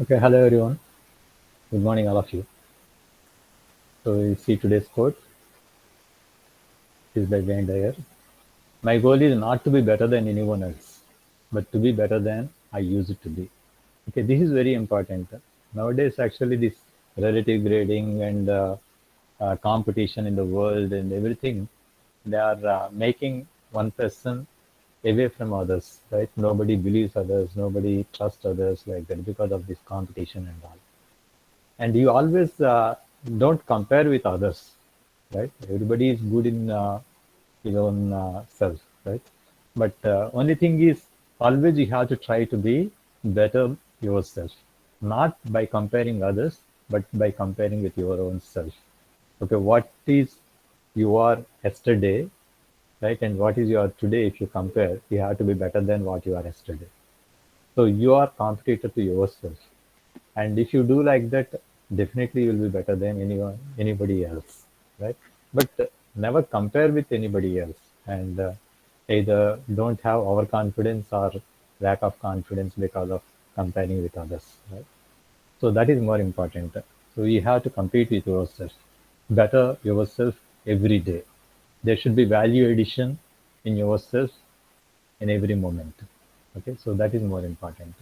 Okay, hello everyone. Good morning, all of you. So we see today's quote is by Wayne Dyer. My goal is not to be better than anyone else, but to be better than I used to be. Okay, this is very important. Nowadays, actually, this relative grading and competition in the world and everything, they are making one person away from others, right? Nobody believes others, nobody trusts others like that because of this competition and all. And you always don't compare with others, right? Everybody is good in his own self, right? But only thing is, always you have to try to be better yourself, not by comparing others, but by comparing with your own self. Okay, what is you are yesterday, right? And what is you are today? If you compare, you have to be better than what you are yesterday. So you are competitor to yourself. And if you do like that, definitely you'll be better than anyone, anybody else, right? But never compare with anybody else, and either don't have overconfidence or lack of confidence because of comparing with others, right? So that is more important. So you have to compete with yourself, better yourself every day. There should be value addition in yourself in every moment. Okay, so that is more important.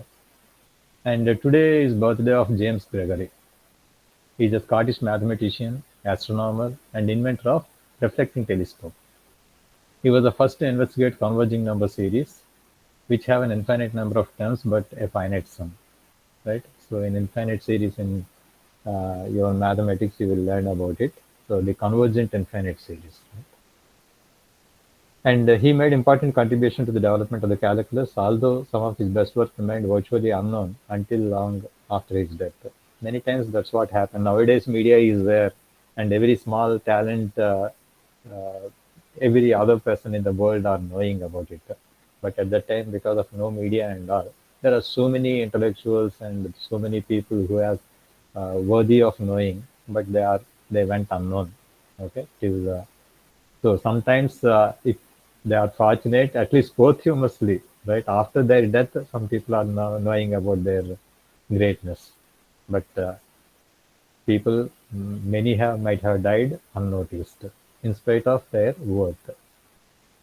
And today is birthday of James Gregory. He is a Scottish mathematician, astronomer, and inventor of reflecting telescope. He was the first to investigate converging number series, which have an infinite number of terms but a finite sum. Right. So in infinite series in your mathematics, you will learn about it. So the convergent infinite series. Right? And he made important contribution to the development of the calculus, although some of his best work remained virtually unknown until long after his death. Many times that's what happened. Nowadays, media is there, and every small talent, uh, every other person in the world are knowing about it. But at that time, because of no media and all, there are so many intellectuals and so many people who are worthy of knowing, but they went unknown. Okay, till so sometimes, if they are fortunate, at least posthumously, right after their death, some people are knowing about their greatness. But people, many have might have died unnoticed, in spite of their worth.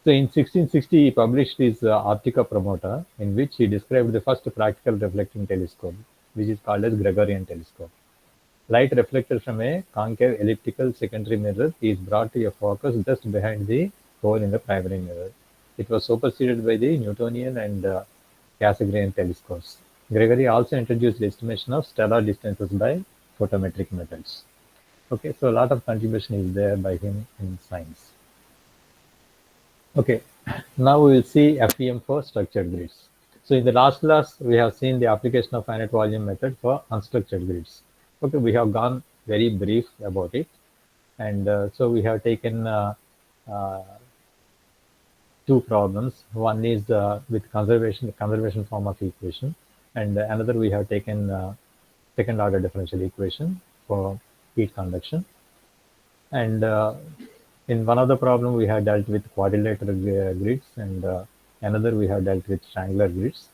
So in 1660, he published his Optica Promota, in which he described the first practical reflecting telescope, which is called as Gregorian telescope. Light reflected from a concave elliptical secondary mirror is brought to a focus just behind the hole in the primary mirror. It was superseded by the Newtonian and Cassegrain telescopes. Gregory also introduced the estimation of stellar distances by photometric methods. Okay, so a lot of contribution is there by him in science. Okay, now we will see FVM for structured grids. So in the last class, we have seen the application of finite volume method for unstructured grids. Okay, we have gone very brief about it. And so we have taken uh, two problems. One is with conservation form of equation, and another we have taken second order differential equation for heat conduction. And in one of the problem we have dealt with quadrilateral grids, and another we have dealt with triangular grids,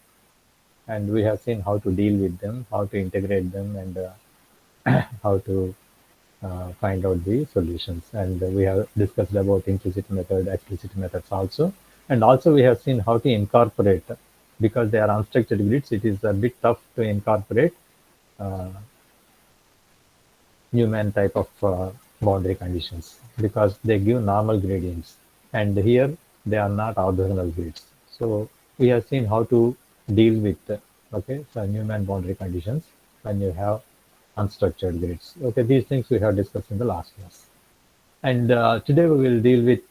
and we have seen how to deal with them, how to integrate them, and how to find out the solutions. And we have discussed about implicit method, explicit methods also. And also we have seen how to incorporate, because they are unstructured grids, it is a bit tough to incorporate uh, Newman type of boundary conditions because they give normal gradients. And here they are not orthogonal grids. So we have seen how to deal with okay, so Newman boundary conditions when you have unstructured grids. Okay, these things we have discussed in the last class. And today we will deal with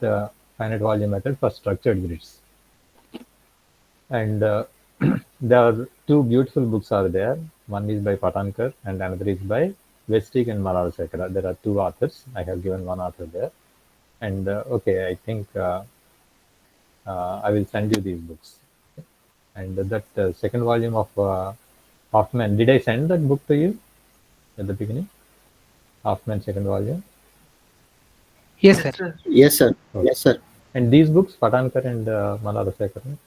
finite volume method for structured grids. And there are two beautiful books are there. One is by Patankar and another is by Westig and Malarasekara. There are two authors. I have given one author there. And okay, I think I will send you these books. And that second volume of Hoffman, did I send that book to you at the beginning? Hoffman second volume. Yes, sir. Yes, sir. Okay. Yes, sir. And these books, Patankar and Malarasekara?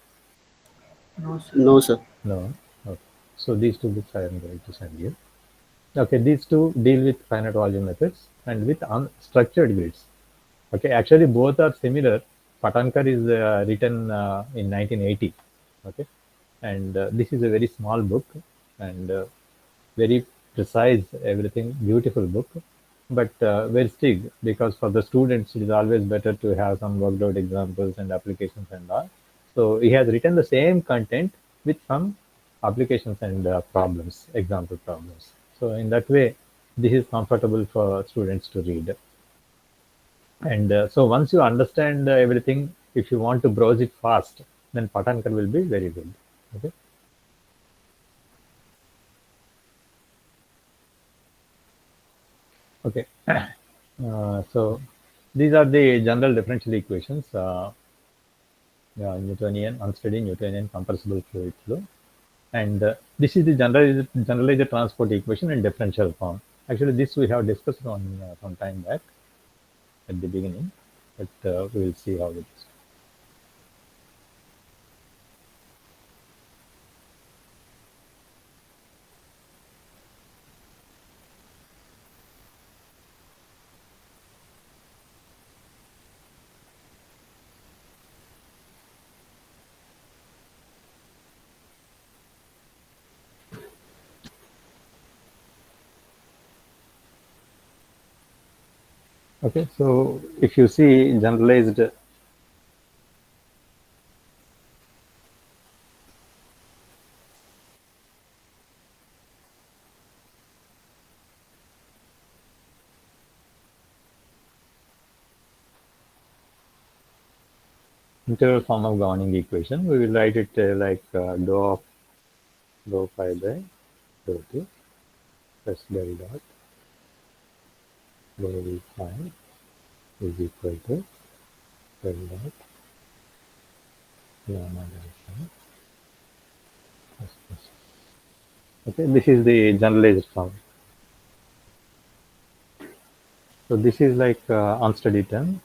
No, sir. No. Okay. So these two books I am going to send you. Okay, these two deal with finite volume methods and with unstructured grids. Okay, actually both are similar. Patankar is written in 1980. Okay, and this is a very small book and very precise, everything beautiful book, but very strict because for the students it is always better to have some worked out examples and applications and all. So he has written the same content with some applications and problems, example problems. So in that way, this is comfortable for students to read. And so once you understand everything, if you want to browse it fast, then Patankar will be very good. Okay. Okay. So these are the general differential equations. Yeah, Newtonian, unsteady Newtonian compressible fluid flow. And this is the generalized transport equation in differential form. Actually, this we have discussed on some time back at the beginning, but we will see how it is. Okay, so if you see generalized integral form of governing equation, we will write it like dou of dou phi by dou t plus del dot dou v phi is equal to del dot gamma del phi plus plus. Okay, this is the generalized form. So this is like unsteady term.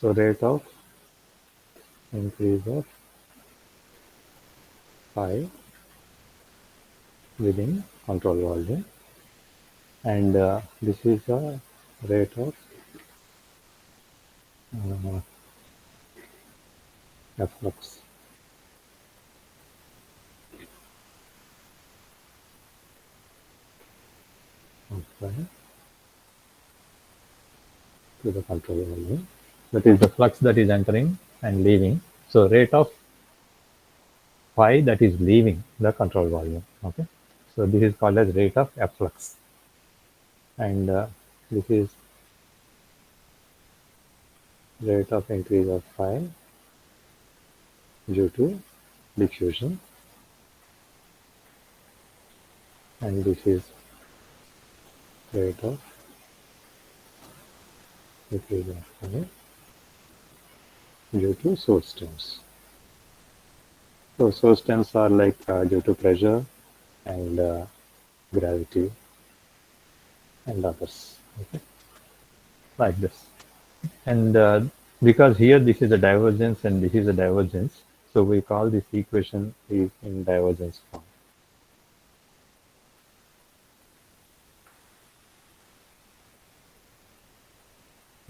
So rate of increase of phi within control volume, and this is a rate of efflux. Of phi to the control volume. That is the flux that is entering and leaving. So rate of phi that is leaving the control volume. Okay. So this is called as rate of efflux, and this is rate of increase of phi due to diffusion, and this is rate of decrease of phi due to source terms. So source terms are like due to pressure and gravity and others. Okay, like this. And because here this is a divergence and this is a divergence, so we call this equation is in divergence form.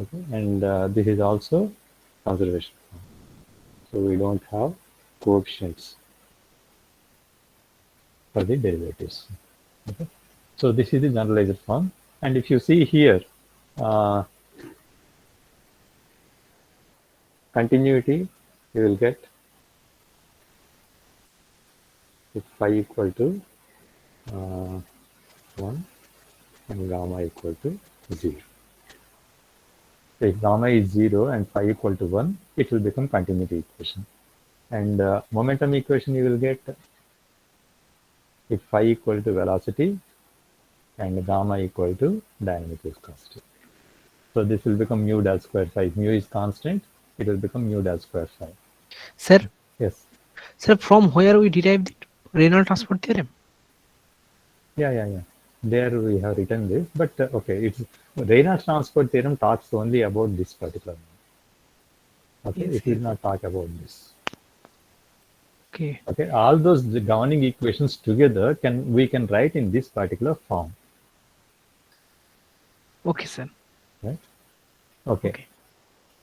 Okay, and this is also conservation form. So we don't have coefficients for the derivatives. Okay, so this is the generalized form, and if you see here, continuity, you will get if phi equal to 1 and gamma equal to 0. If gamma is 0 and phi equal to 1, it will become continuity equation. And momentum equation you will get if phi equal to velocity and gamma equal to dynamic viscosity. So this will become mu del square phi. If mu is constant, it will become mu del square phi. Sir, Yes. sir, from where we derived the Reynolds transport theorem? Yeah. There we have written this, but okay, it's Reynolds transport theorem talks only about this particular one. Okay, Yes, it will yes. not talk about this. Okay. Okay, all those governing equations together we can write in this particular form, Okay, sir. right? Okay, Okay.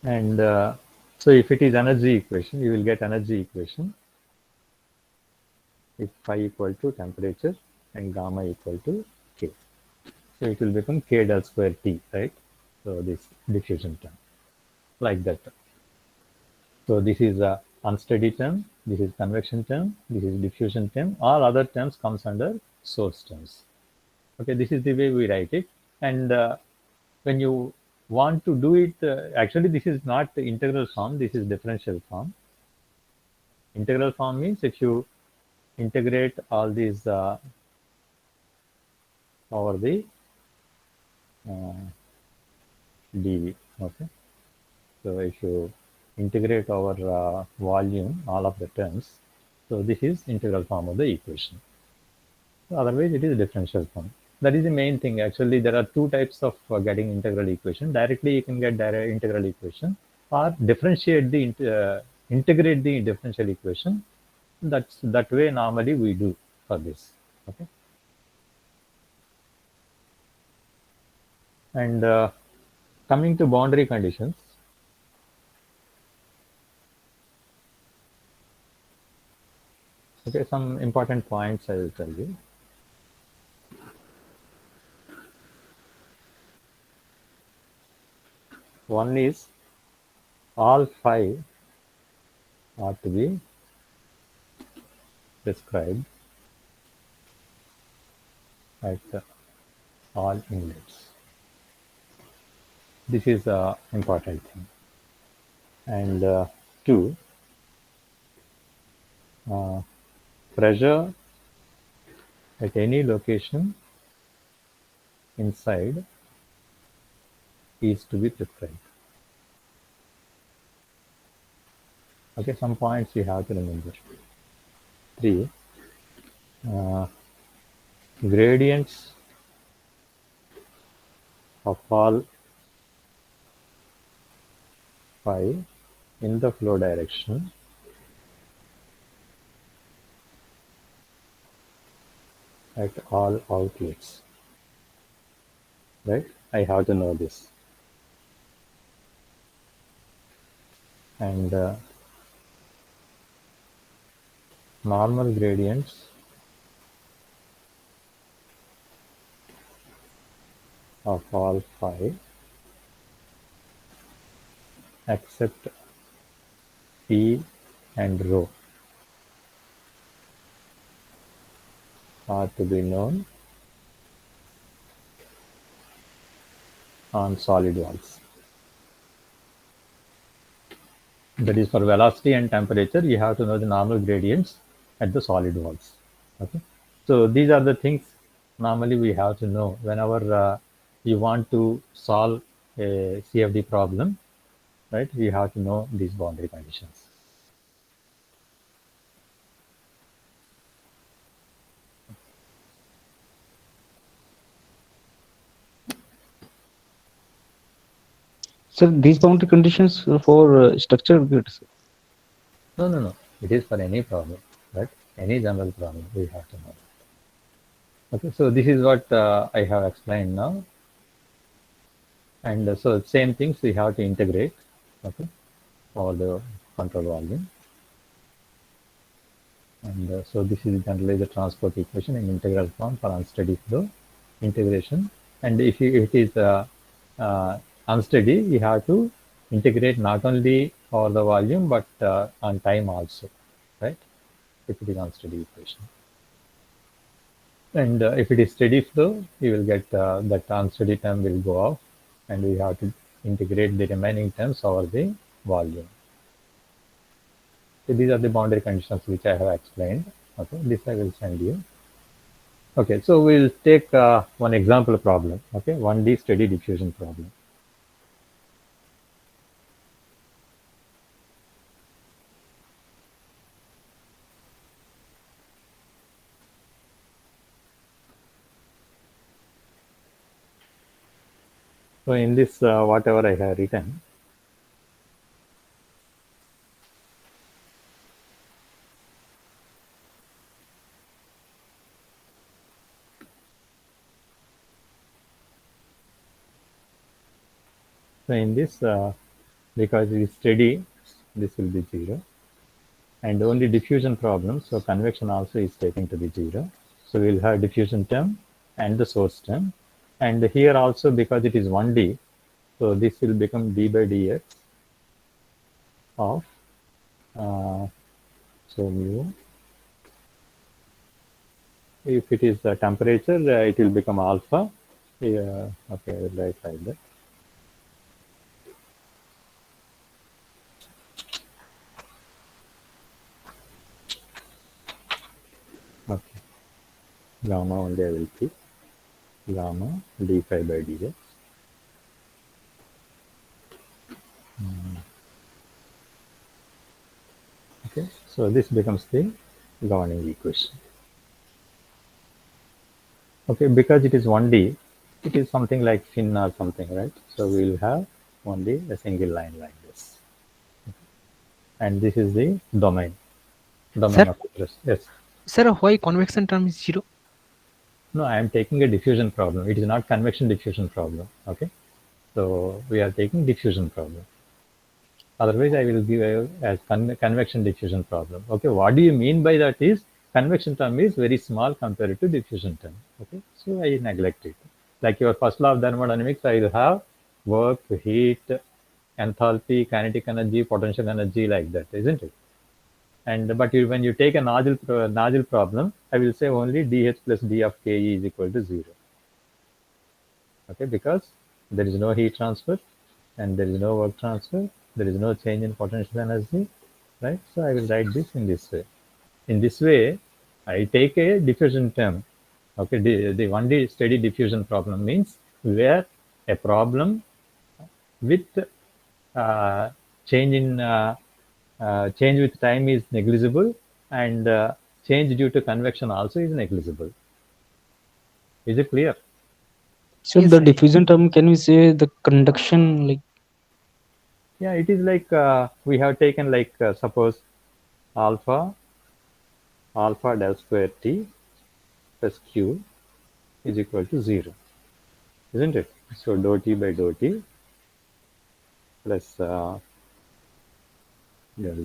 and so if it is energy equation, you will get energy equation if phi equal to temperature and gamma equal to K. So it will become K del square T, right? So this diffusion term, like that. So this is a unsteady term, this is convection term, this is diffusion term. All other terms comes under source terms. Okay, this is the way we write it. And when you want to do it, actually this is not the integral form, this is differential form. Integral form means if you integrate all these over the uh, dv. Okay, so if you integrate over volume, all of the terms, so this is integral form of the equation. Otherwise, it is differential form. That is the main thing. Actually, there are two types of getting integral equation. Directly, you can get direct integral equation, or differentiate the integrate the differential equation. That way normally we do for this. Okay, and coming to boundary conditions. Okay, some important points I will tell you. One is all five are to be described at all inlets. This is a important thing. And two, uh, pressure at any location inside is to be prescribed. Okay, some points you have to remember. Three, uh, gradients of all phi in the flow direction at all outlets. Right? I have to know this. And normal gradients of all phi except P and rho are to be known on solid walls. That is for velocity and temperature, you have to know the normal gradients at the solid walls. Okay, so these are the things normally we have to know whenever you want to solve a CFD problem, right? We have to know these boundary conditions. So these boundary conditions for structured grids. No, no, no. It is for any problem, right? Any general problem, we have to know. Okay, so this is what I have explained now. And so same things we have to integrate, okay, for the control volume. And so this is generally the transport equation in integral form for unsteady flow integration. And if it is unsteady, you have to integrate not only for the volume but on time also, right? If it is unsteady equation. And if it is steady flow, you will get that unsteady term will go off, and we have to integrate the remaining terms over the volume. So these are the boundary conditions which I have explained. Okay, this I will send you. Okay, so we'll take one example problem. Okay, 1D steady diffusion problem. So in this, whatever I have written, So in this, because it is steady, this will be 0. And only diffusion problem, so convection also is taken to be 0. So we'll have diffusion term and the source term. And here also, because it is 1D, so this will become d by dx of, so mu. If it is the temperature, it will become alpha. Yeah, okay, I will write like that. Okay, gamma only I will keep. Gamma d5 by dx. Okay, so this becomes the governing equation. Okay, because it is 1D, it is something like fin or something, right? So we will have only a single line like this. And this is the domain Sir, of interest. Yes. sir, why convection term is 0? No, I am taking a diffusion problem. It is not convection diffusion problem. Okay. So we are taking diffusion problem. Otherwise, I will give as convection diffusion problem. Okay. What do you mean by that is convection term is very small compared to diffusion term. Okay. So I neglect it. Like your first law of thermodynamics, I will have work, heat, enthalpy, kinetic energy, potential energy, like that, isn't it? And but when you take a nozzle problem, I will say only dH plus d of Ke is equal to 0. Okay, because there is no heat transfer and there is no work transfer, there is no change in potential energy, right? So I will write this in this way. In this way, I take a diffusion term. Okay, the 1D steady diffusion problem means where a problem with uh, change in change with time is negligible, and change due to convection also is negligible. Is it clear? So Yes, the sir. diffusion term, can we say the conduction, like? Yeah, it is like we have taken like suppose alpha del square t plus q is equal to 0, isn't it? So dou t by dou t plus del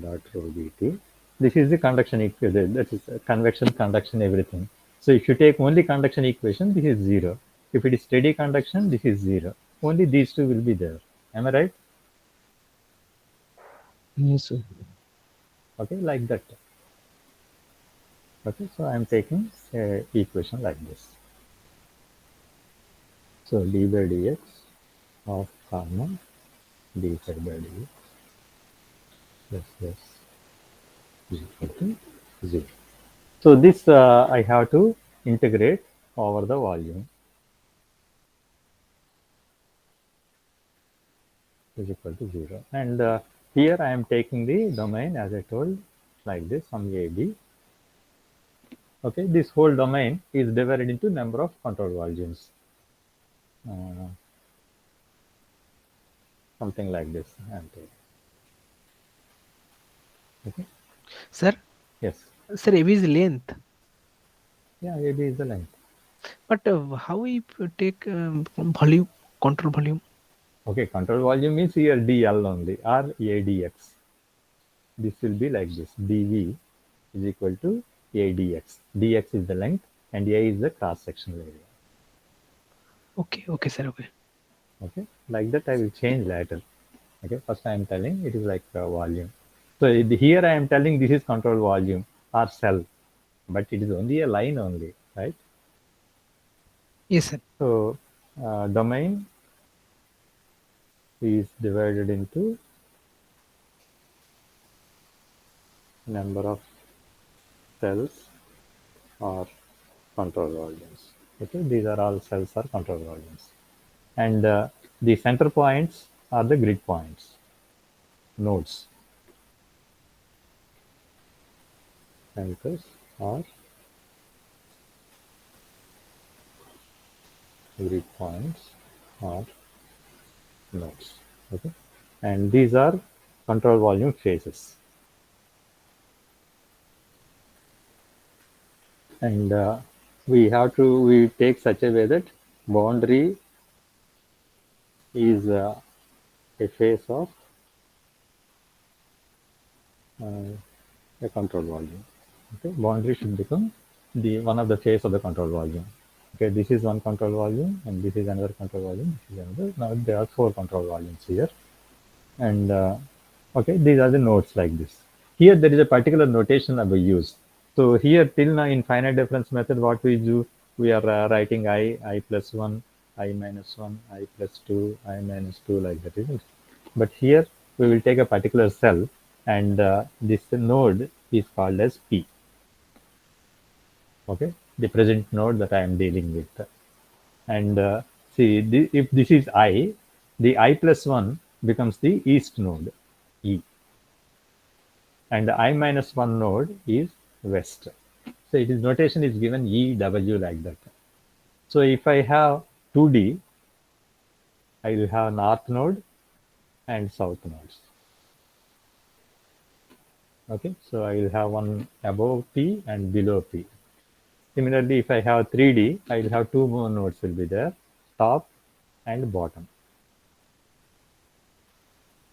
dot rho dt. This is the conduction equation. That is convection, conduction, everything. So if you take only conduction equation, this is 0. If it is steady conduction, this is 0. Only these two will be there. Am I right? Yes, sir. Okay, like that. Okay, so I am taking a equation like this. So d by dx of gamma d5 by dx plus this is equal to 0. So this I have to integrate over the volume is equal to 0. And here I am taking the domain, as I told, like this, some AB. Okay, this whole domain is divided into number of control volumes. Uh, Something like this. I am taking. Okay. Sir, Yes. sir, AB is length. Yeah, AB is the length. But how we take volume, control volume? Okay, control volume means here dl only, or ADX. This will be like this. dV is equal to ADX. dx is the length and A is the cross-sectional area. Okay, okay, sir, okay. Okay, like that I will change later. Okay, first I am telling it is like volume. So here I am telling this is control volume or cell, but it is only a line only, right? Yes, sir. So domain is divided into number of cells or control volumes. Okay, these are all cells or control volumes, and the center points are the grid points, nodes. Centers are grid points or nodes. Okay, and these are control volume phases. And we take such a way that boundary is a face of uh, a control volume. Okay, boundary should become the one of the face of the control volume. Okay, this is one control volume, and this is another control volume. This is another. Now there are four control volumes here, and okay, these are the nodes like this. Here there is a particular notation that we use. So here till now in finite difference method, what we do, we are writing I plus 1, I minus 1, I plus 2, I minus 2 like that, isn't it? But here we will take a particular cell, and this node is called as P. Okay, the present node that I am dealing with. And see, if this is I, the I plus 1 becomes the east node, E. And the I minus 1 node is west. So it is notation is given EW like that. So if I have 2D, I will have north node and south nodes. Okay, so I will have one above P and below P. Similarly, if I have 3D, I will have two more nodes will be there, top and bottom.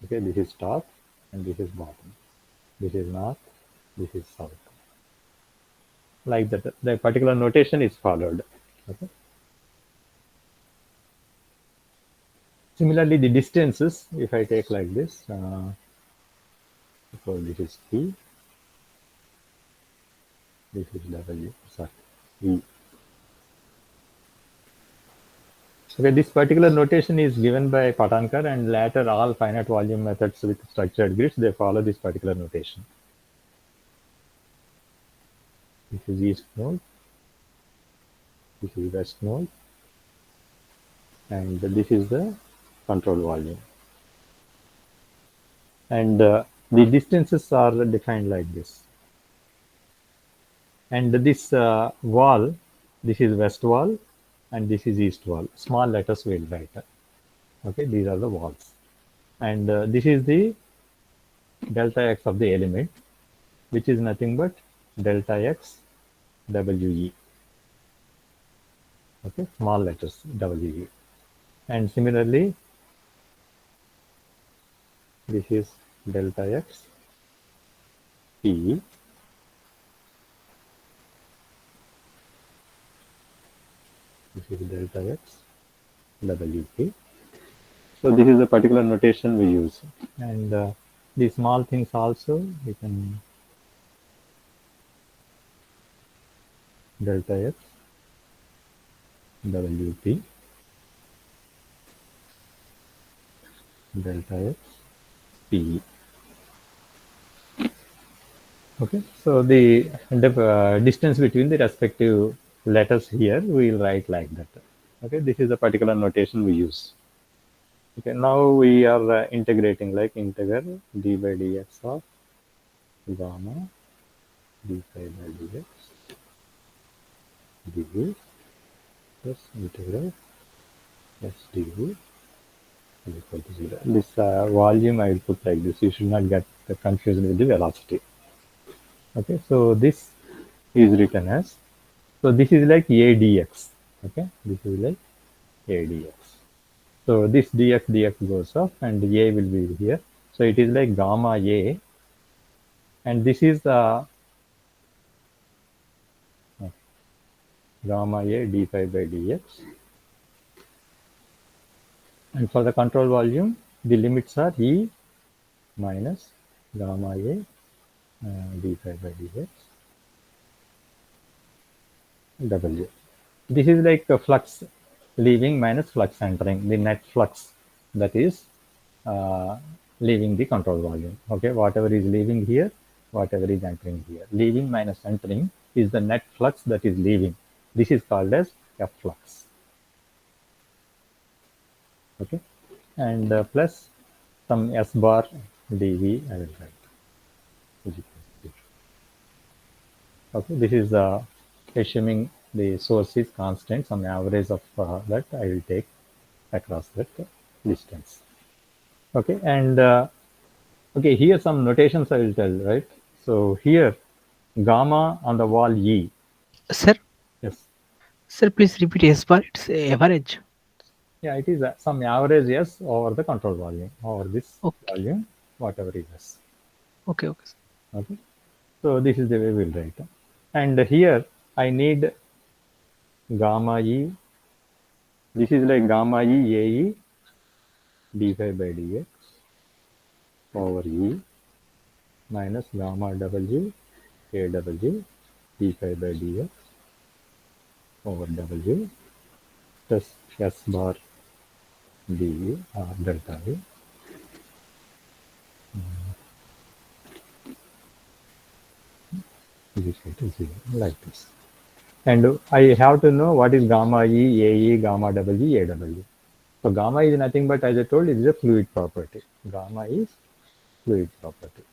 Okay, this is top and this is bottom. This is north, this is south. Like that, the particular notation is followed. Okay. Similarly, the distances, if I take like this, so this is P, this is W, sorry, E. Okay, this particular notation is given by Patankar, and later all finite volume methods with structured grids, they follow this particular notation. This is east node, this is west node, and this is the control volume. And the distances are defined like this. And this wall, this is west wall, and this is east wall. Small letters will write. Okay, these are the walls. And this is the delta x of the element, which is nothing but delta x WE. Okay, small letters WE. And similarly, this is delta x P. This is delta x WP. So this is the particular notation we use. And the small things also, we can delta x WP, delta x P. Okay, so the distance between the respective letters here, we will write like that. Okay, this is the particular notation we use. Okay, now we are integrating like integral d by dx of gamma d phi by dx dv plus integral s dv is equal to 0. This volume I will put like this. You should not get confused with the velocity. Okay, so this is written as, so this is like a dx. Okay, this is like a dx. So this dx goes off, and a will be here. So it is like gamma a, and this is gamma a d phi by dx. And for the control volume, the limits are E minus gamma a d phi by dx W. This is like a flux leaving minus flux entering, the net flux that is leaving the control volume. Okay, whatever is leaving here, whatever is entering here. Leaving minus entering is the net flux that is leaving. This is called as F flux. Okay, and plus some S bar dV I will write. Okay, this is assuming the source is constant, some average of that I will take across that distance. Okay, and okay, here some notations I will tell, right? So here gamma on the wall E. Sir, Yes. sir, please repeat S bar. It's average. Yeah, it is some average S over the control volume, over this Okay. volume, whatever is S. Okay. Okay. Sir. Okay. So this is the way we'll write. And here I need gamma E. This is like gamma E AE d5 by dx over E minus gamma W AW d5 by dx over W plus S bar d delta V. Is equal to 0, like this. And I have to know what is gamma E, AE, gamma W, AW. So gamma is nothing but, as I told, it is a fluid property. Gamma is fluid property.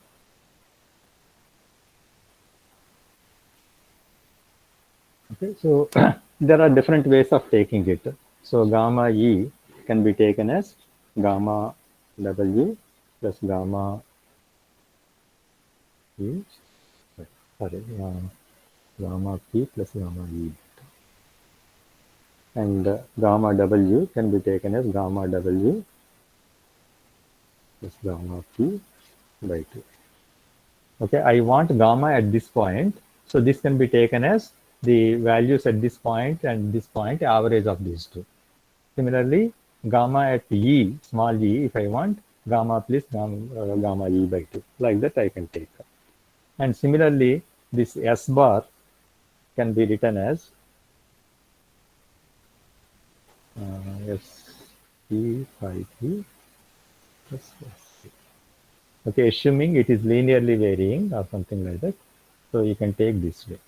Okay, so there are different ways of taking it. So gamma E can be taken as gamma W plus gamma E, sorry, gamma P plus gamma E. And gamma W can be taken as gamma W plus gamma P by 2. Okay, I want gamma at this point. So this can be taken as the values at this point and this point, average of these two. Similarly, gamma at E, small e, if I want, gamma plus gamma E by 2. Like that I can take. And similarly, this S bar can be written as S E phi T plus S. Okay, assuming it is linearly varying or something like that. So you can take this way.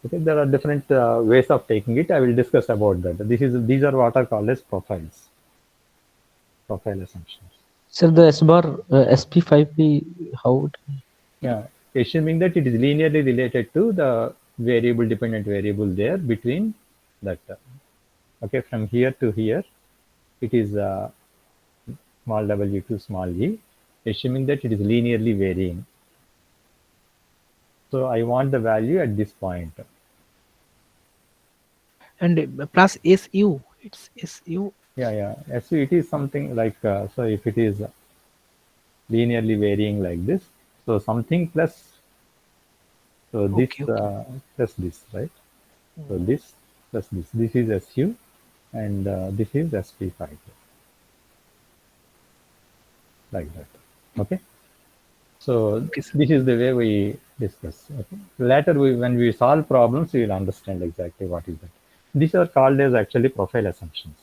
Okay, there are different ways of taking it. I will discuss about that. These are what are called as profiles, profile assumptions. Sir, the S bar SP5P, how it? Yeah, assuming that it is linearly related to the variable dependent variable there between that. Okay, from here to here, it is small w to small e, assuming that it is linearly varying. So I want the value at this point. And plus SU. It's SU. Yeah. So it is something like, so if it is linearly varying like this, so something plus, so this Okay. Okay. plus this, right? So this plus this is SU and this is SP5, like that. Okay. So Okay, sir. this is the way we discuss. Okay. Later, when we solve problems, we will understand exactly what is that. These are called as actually profile assumptions.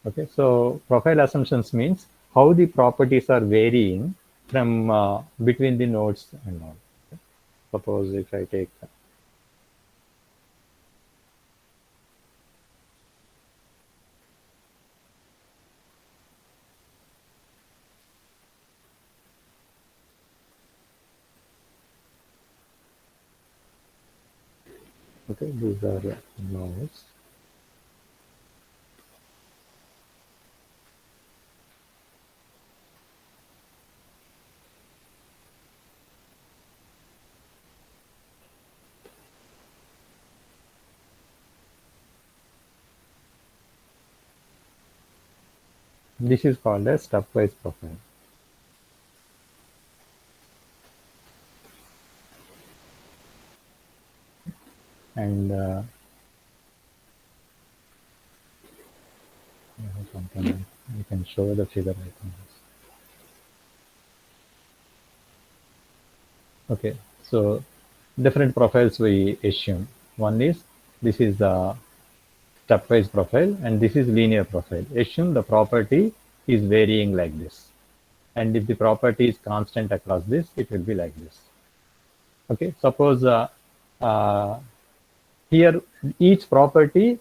Okay, so profile assumptions means how the properties are varying from between the nodes and all. Okay. Suppose if I take, okay, these are nodes. This is called a stepwise profile. And something you can show the figure. I think. Okay, so different profiles we assume. One is this is the stepwise profile, and this is linear profile. Assume the property is varying like this, and if the property is constant across this, it will be like this. Okay, suppose uh, here each property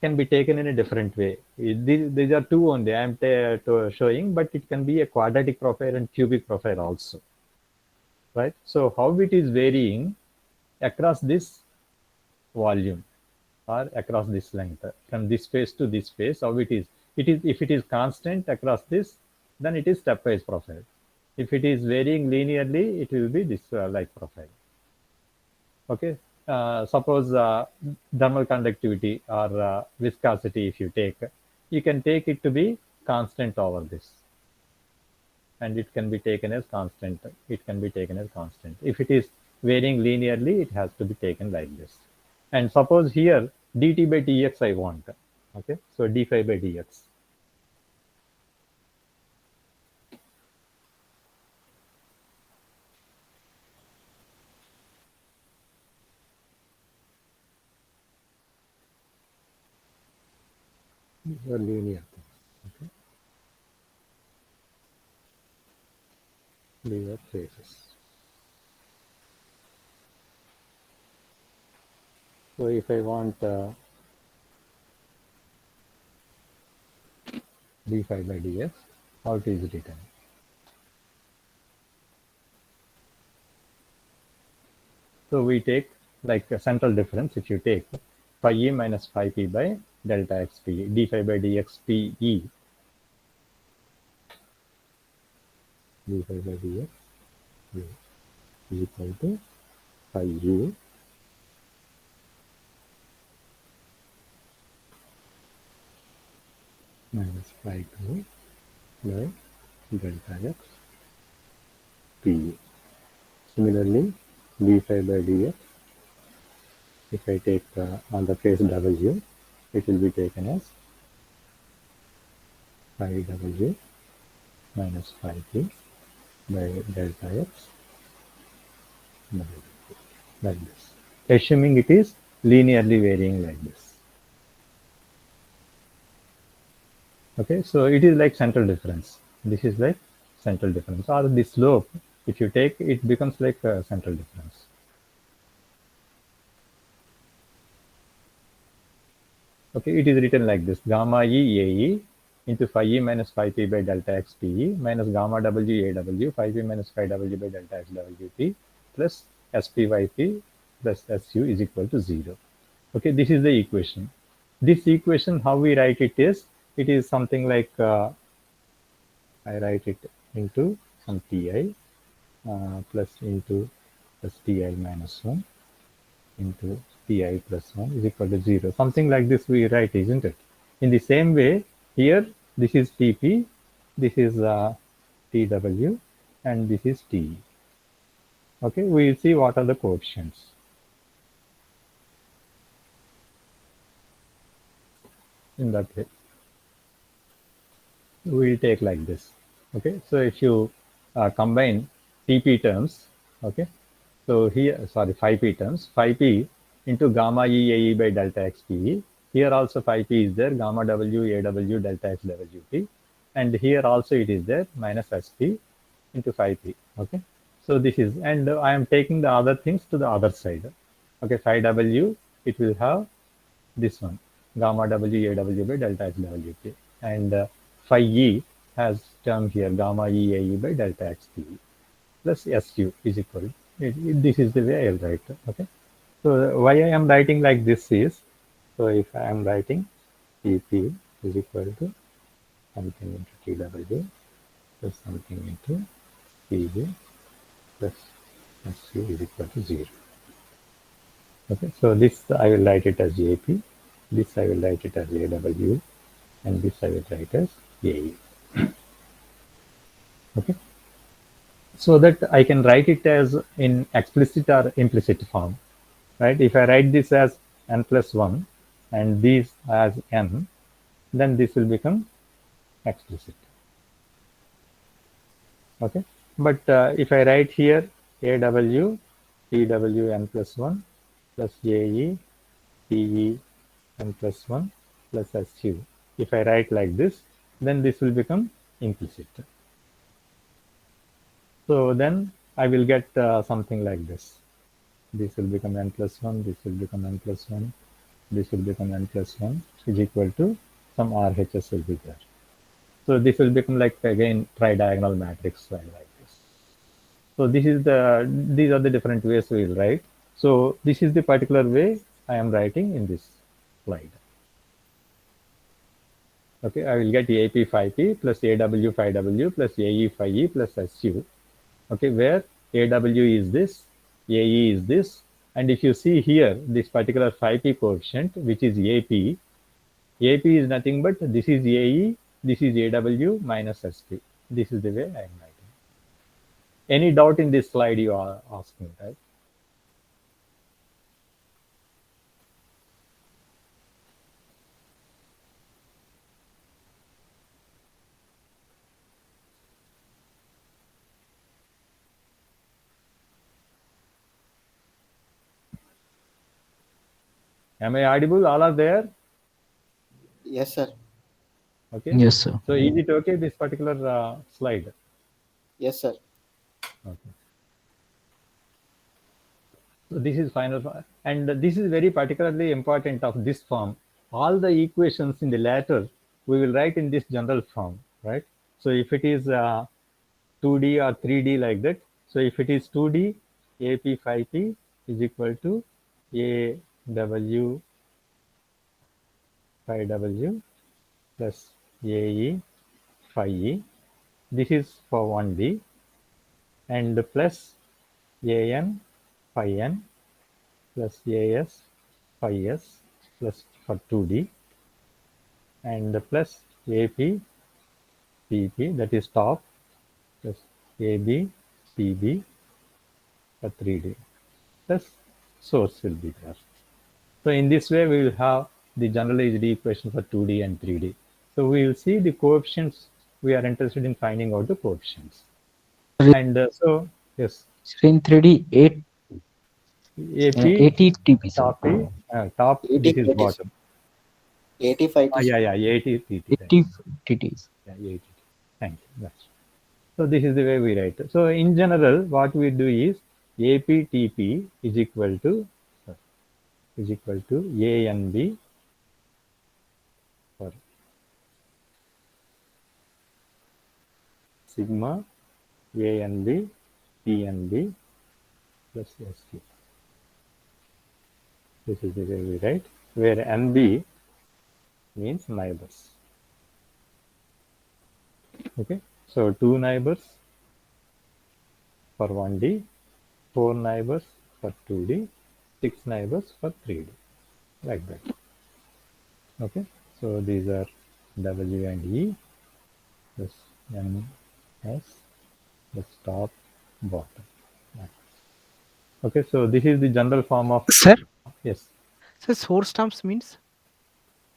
can be taken in a different way. These are two only I am showing, but it can be a quadratic profile and cubic profile also, right? So how it is varying across this volume or across this length, from this phase to this phase, how it is. It is, if it is constant across this, then it is stepwise profile. If it is varying linearly, it will be this like profile. Okay. Suppose thermal conductivity or viscosity, if you take, you can take it to be constant over this, and it can be taken as constant. It can be taken as constant. If it is varying linearly, it has to be taken like this. And suppose here dt by dx I want. Okay, so d phi by dx. These are linear things. Okay, these are phases. So if I want d phi by dx, how it is written? So we take like a central difference. If you take phi e minus phi p by delta x p, d phi by dx p e, d phi by dx is equal to phi u minus phi 2 by delta x p. Similarly, d phi by dx, if I take on the face w, it will be taken as phi w minus phi p by delta x by like this, assuming it is linearly varying like this. Okay, so it is like central difference. This is like central difference, or the slope. If you take, it becomes like a central difference. Okay, it is written like this: gamma e ae into phi e minus phi p by delta x pe minus gamma w aw phi p minus phi w by delta x wp plus spyp plus su is equal to 0. Okay, this is the equation. This equation, how we write it is, it is something like I write it into some ti plus into plus ti minus 1 into ti plus 1 is equal to 0. Something like this we write, isn't it? In the same way, here this is Tp, this is Tw, and this is Te. Okay, we will see what are the coefficients. In that way, we will take like this. Okay, so if you combine Tp terms, okay, so here, sorry, phi p terms, phi p into gamma e ae by delta x pe. Here also phi p is there, gamma w aw delta x wp, and here also it is there, minus sp into phi p. Okay, so this is, and I am taking the other things to the other side. Okay, phi w, it will have this one, gamma w aw by delta x wp, and phi e has term here, gamma e ae by delta x pe plus su is equal. This is the way I'll write. Okay. So why I am writing like this is, so if I am writing Tp is equal to something into Tw plus something into Pj plus Su is equal to 0. Okay. So this I will write it as Ap, this I will write it as Aw, and this I will write as Ae. Okay. So that I can write it as in explicit or implicit form, right? If I write this as n plus 1 and these as n, then this will become explicit. Okay, but if I write here aw tw n plus 1 plus ae te n plus 1 plus su, if I write like this, then this will become implicit. So then I will get something like this. This will become n plus 1, this will become n plus 1, this will become n plus 1 is equal to some RHS will be there. So this will become like again tridiagonal matrix like this. So this is these are the different ways we will write. So this is the particular way I am writing in this slide. Okay, I will get AP 5P plus AW 5W plus AE 5E plus SU. Okay, where AW is this, AE is this, and if you see here, this particular 5P coefficient, which is AP, AP is nothing but this is AE, this is AW minus SP. This is the way I am writing. Any doubt in this slide you are asking, right? Am I audible? All are there? Yes, sir. Okay. Yes, sir. So is it okay, this particular slide? Yes, sir. Okay. So this is final, and this is very particularly important of this form. All the equations in the latter, we will write in this general form, right? So if it is 2D or 3D like that, so if it is 2D, AP 5P is equal to AW 5W plus AE 5E. This is for 1D, and plus AN 5N plus AS 5S plus for 2D, and plus AP PP, that is top, plus AB PB for 3D, plus source will be there. So in this way we will have the generalized equation for 2D and 3D. So we will see the coefficients. We are interested in finding out the coefficients. And so yes, Sir, in 3D, 8 AP 80 TP, sir. top top, 80 this is TT, bottom. 85 to Yeah, 80 TT. 80 TTs. Yeah, 80. Thank you. That's so this is the way we write. So in general, what we do is APTP is equal to ANB for sigma ANB PNB plus SQ. This is the way we write, where NB means neighbors. Okay, so 2 neighbors for 1D, 4 neighbors for 2D, 6 neighbors for 3D, like that. Okay, so these are W and E plus N S plus top bottom. Okay, so this is the general form of, Sir, yes, so source terms means?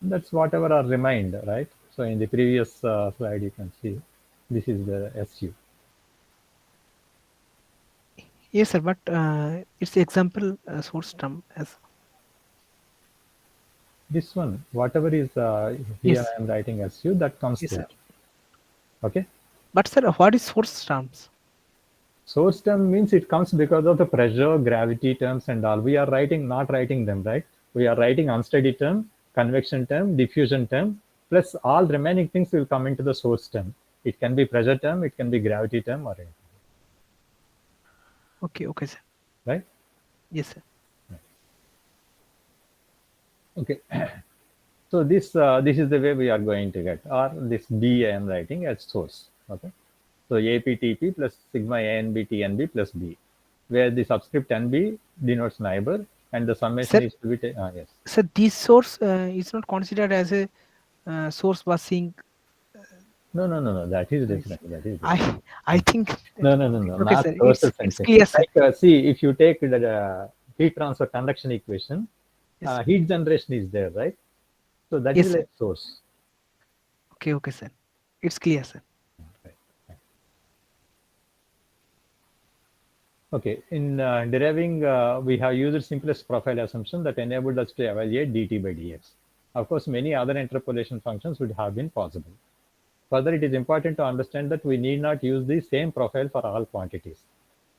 that's whatever are remained, right? So in the previous slide you can see this is the SU. Yes, sir, but it's example source term as. This one, whatever is here Yes. I am writing SU, that comes Yes, there. sir. Okay. But sir, what is source terms? Source term means it comes because of the pressure, gravity terms and all. We are not writing them, right? We are writing unsteady term, convection term, diffusion term, plus all remaining things will come into the source term. It can be pressure term, it can be gravity term or anything. Okay, sir. Right? Yes, sir. Okay. So this is the way we are going to get, or this B I am writing as source. Okay. So APTP plus sigma ANB TNB plus B, where the subscript NB denotes neighbor and the summation Sir, is to be yes. sir, this source is not considered as a source busing. No. That is Yes. different. That is different. I think. No. Okay, Not sir. sources and It's clear, sir. like see, if you take the heat transfer conduction equation, Yes, sir. heat generation is there, right? So that Yes, is sir. like source. Okay, sir. It's clear, sir. Okay, in deriving, we have used simplest profile assumption that enabled us to evaluate dt by dx. Of course, many other interpolation functions would have been possible. Further, it is important to understand that we need not use the same profile for all quantities.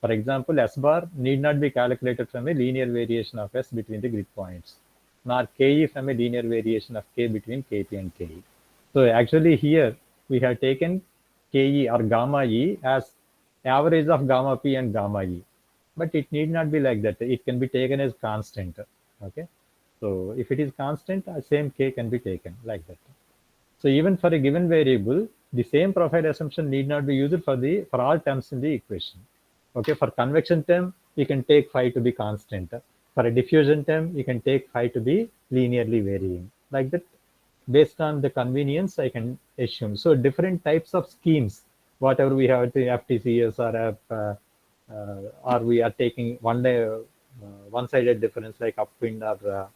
For example, S bar need not be calculated from a linear variation of S between the grid points, nor Ke from a linear variation of K between Kp and Ke. So actually here we have taken Ke or gamma E as average of gamma P and gamma E. But it need not be like that. It can be taken as constant. Okay. So if it is constant, same K can be taken like that. So even for a given variable, the same profile assumption need not be used for all terms in the equation. Okay, for convection term, you can take phi to be constant. For a diffusion term, you can take phi to be linearly varying. Like that, based on the convenience, I can assume. So different types of schemes, whatever we have to FTCS or we are taking one-sided difference like upwind or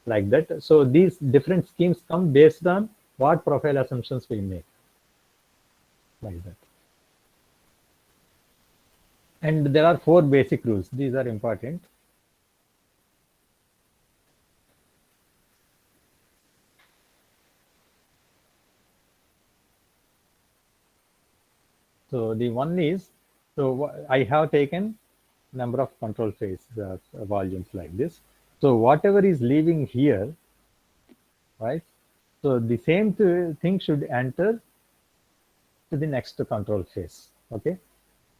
like that. So these different schemes come based on what profile assumptions we make, like that. And there are 4 basic rules. These are important. So the one is, so I have taken number of control phase volumes like this. So whatever is leaving here, right? So the same thing should enter to the next control phase. Okay.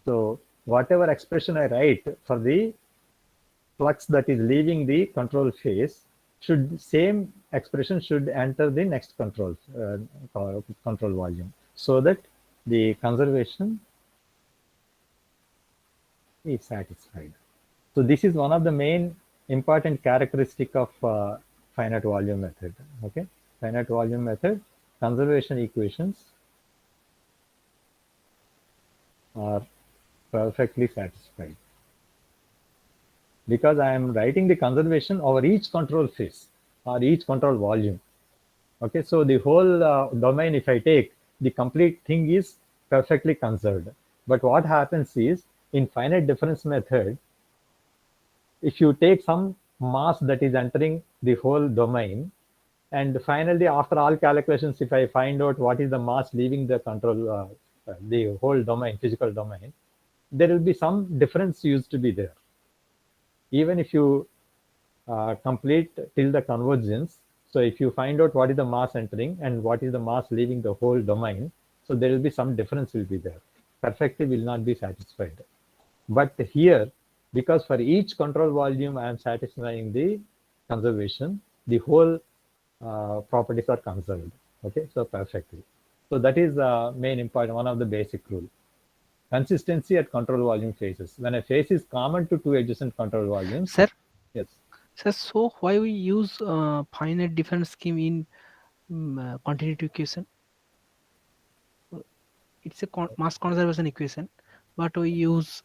So whatever expression I write for the flux that is leaving the control phase, same expression should enter the next control volume, so that the conservation is satisfied. So this is one of the main important characteristic of finite volume method. Okay, finite volume method, conservation equations are perfectly satisfied, because I am writing the conservation over each control phase or each control volume. Okay, so the whole domain, if I take, the complete thing is perfectly conserved. But what happens is, in finite difference method, if you take some mass that is entering the whole domain, and finally, after all calculations, if I find out what is the mass leaving the control, the whole domain, physical domain, there will be some difference used to be there. Even if you complete till the convergence, so if you find out what is the mass entering and what is the mass leaving the whole domain, so there will be some difference will be there. Perfectly will not be satisfied. But here, because for each control volume I am satisfying the conservation, the whole properties are conserved. Okay, so perfectly. So that is main important, one of the basic rule. Consistency at control volume phases. When a phase is common to two adjacent control volumes. Sir, Yes. sir, so why we use finite difference scheme in continuity equation? It's a mass conservation equation, but we use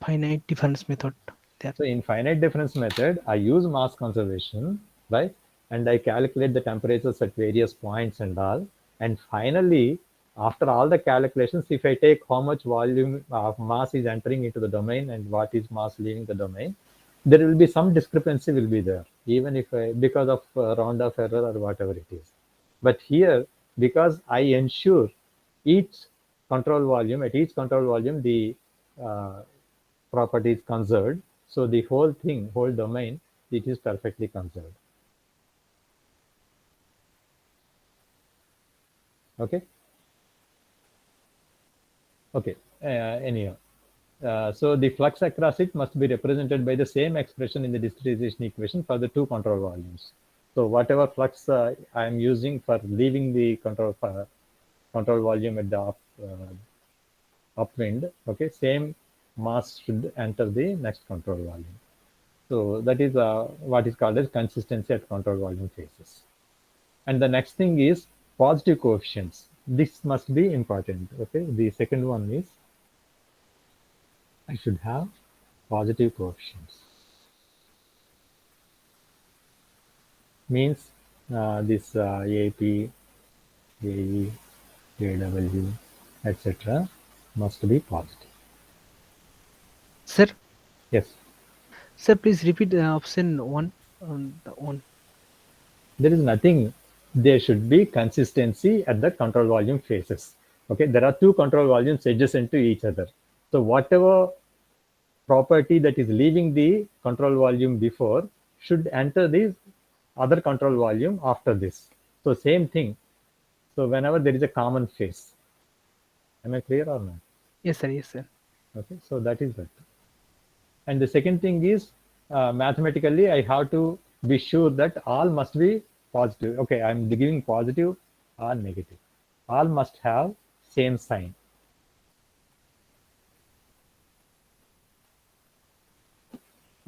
finite difference method there. So in finite difference method, I use mass conservation, right? And I calculate the temperatures at various points and all. And finally, after all the calculations, if I take how much volume of mass is entering into the domain and what is mass leaving the domain, there will be some discrepancy will be there, even if because of round of error or whatever it is. But here, because I ensure each control volume, at each control volume, the property is conserved. So the whole thing, whole domain, it is perfectly conserved. Okay. Okay. Anyhow, so the flux across it must be represented by the same expression in the discretization equation for the two control volumes. So whatever flux I am using for leaving the control volume at the upwind, okay, same mass should enter the next control volume. So that is what is called as consistency at control volume phases. And the next thing is positive coefficients. This must be important. Okay, the second one is I should have positive coefficients. Means this AP, AE, AW, etc. must be positive. Sir, Yes. sir, please repeat option 1 on the one. There is nothing. There should be consistency at the control volume phases. Okay, there are two control volumes adjacent to each other. So whatever property that is leaving the control volume before should enter the other control volume after this. So same thing. So whenever there is a common phase. Am I clear or not? Yes, sir. Yes, sir. Okay, so that is that. And the second thing is mathematically I have to be sure that all must be positive. Okay, I'm giving positive or negative. All must have same sign.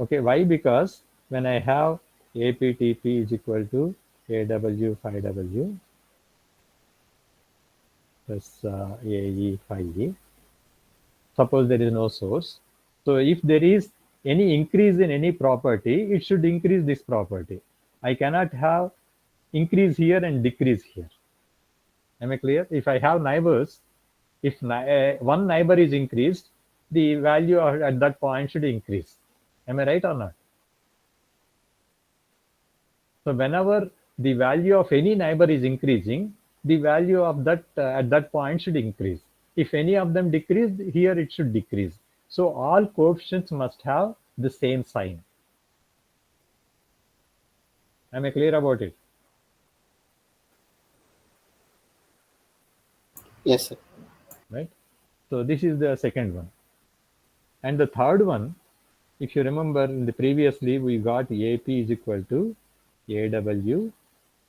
Okay, why? Because when I have APTP is equal to AW 5W plus AE 5E, suppose there is no source. So if there is any increase in any property, it should increase this property. I cannot have increase here and decrease here. Am I clear? If I have neighbors, if one neighbor is increased, the value at that point should increase. Am I right or not? So whenever the value of any neighbor is increasing, the value of that at that point should increase. If any of them decrease, here it should decrease. So all coefficients must have the same sign. Am I clear about it? Yes, sir. Right. So this is the second one. And the third one, if you remember in the previously, we got AP is equal to AW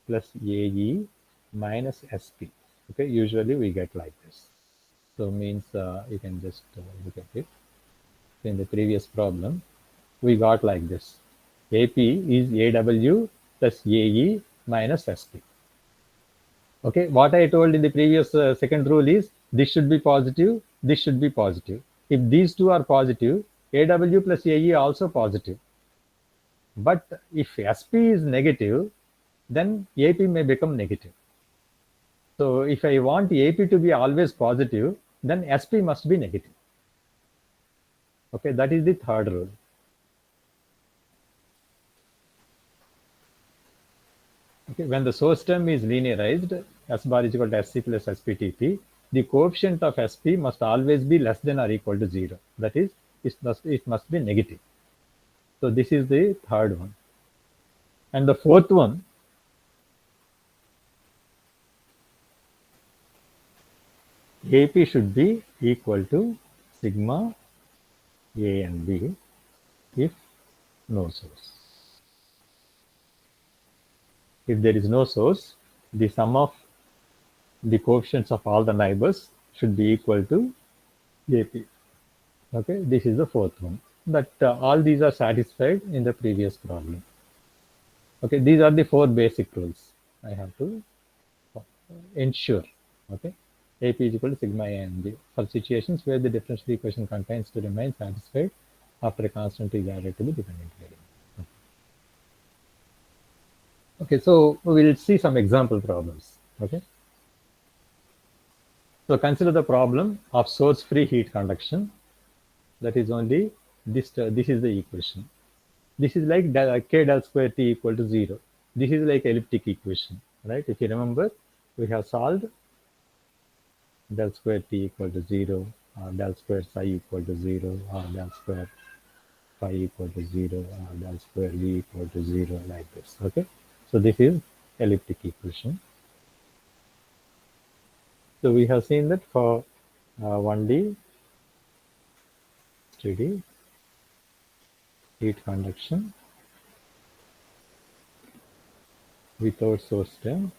plus AE minus SP. Okay, usually we get like this. So means you can just look at it. In the previous problem, we got like this. AP is AW plus AE minus SP. Okay, what I told in the previous second rule is this should be positive, this should be positive. If these two are positive, AW plus AE also positive. But if SP is negative, then AP may become negative. So if I want AP to be always positive, then SP must be negative. Okay, that is the third rule. Okay, when the source term is linearized, S bar is equal to SC plus SPTP, the coefficient of SP must always be less than or equal to 0. That is, it must be negative. So this is the third one. And the fourth one, AP should be equal to sigma A and B if no source. If there is no source, the sum of the coefficients of all the neighbors should be equal to AP. Okay, this is the fourth one. But all these are satisfied in the previous problem. Okay, these are the four basic rules I have to ensure. Okay, AP is equal to sigma A and B for situations where the differential equation contains to remain satisfied after a constant is added to the dependent variable. Okay, so we'll see some example problems. Okay, so consider the problem of source-free heat conduction. That is only this. This is the equation. This is like k del square t equal to 0. This is like elliptic equation, right? If you remember, we have solved del square t equal to 0, or del square psi equal to 0, or del square phi equal to 0, or del square v equal to 0, like this. Okay, so this is elliptic equation. So we have seen that for 1D steady heat conduction without source term,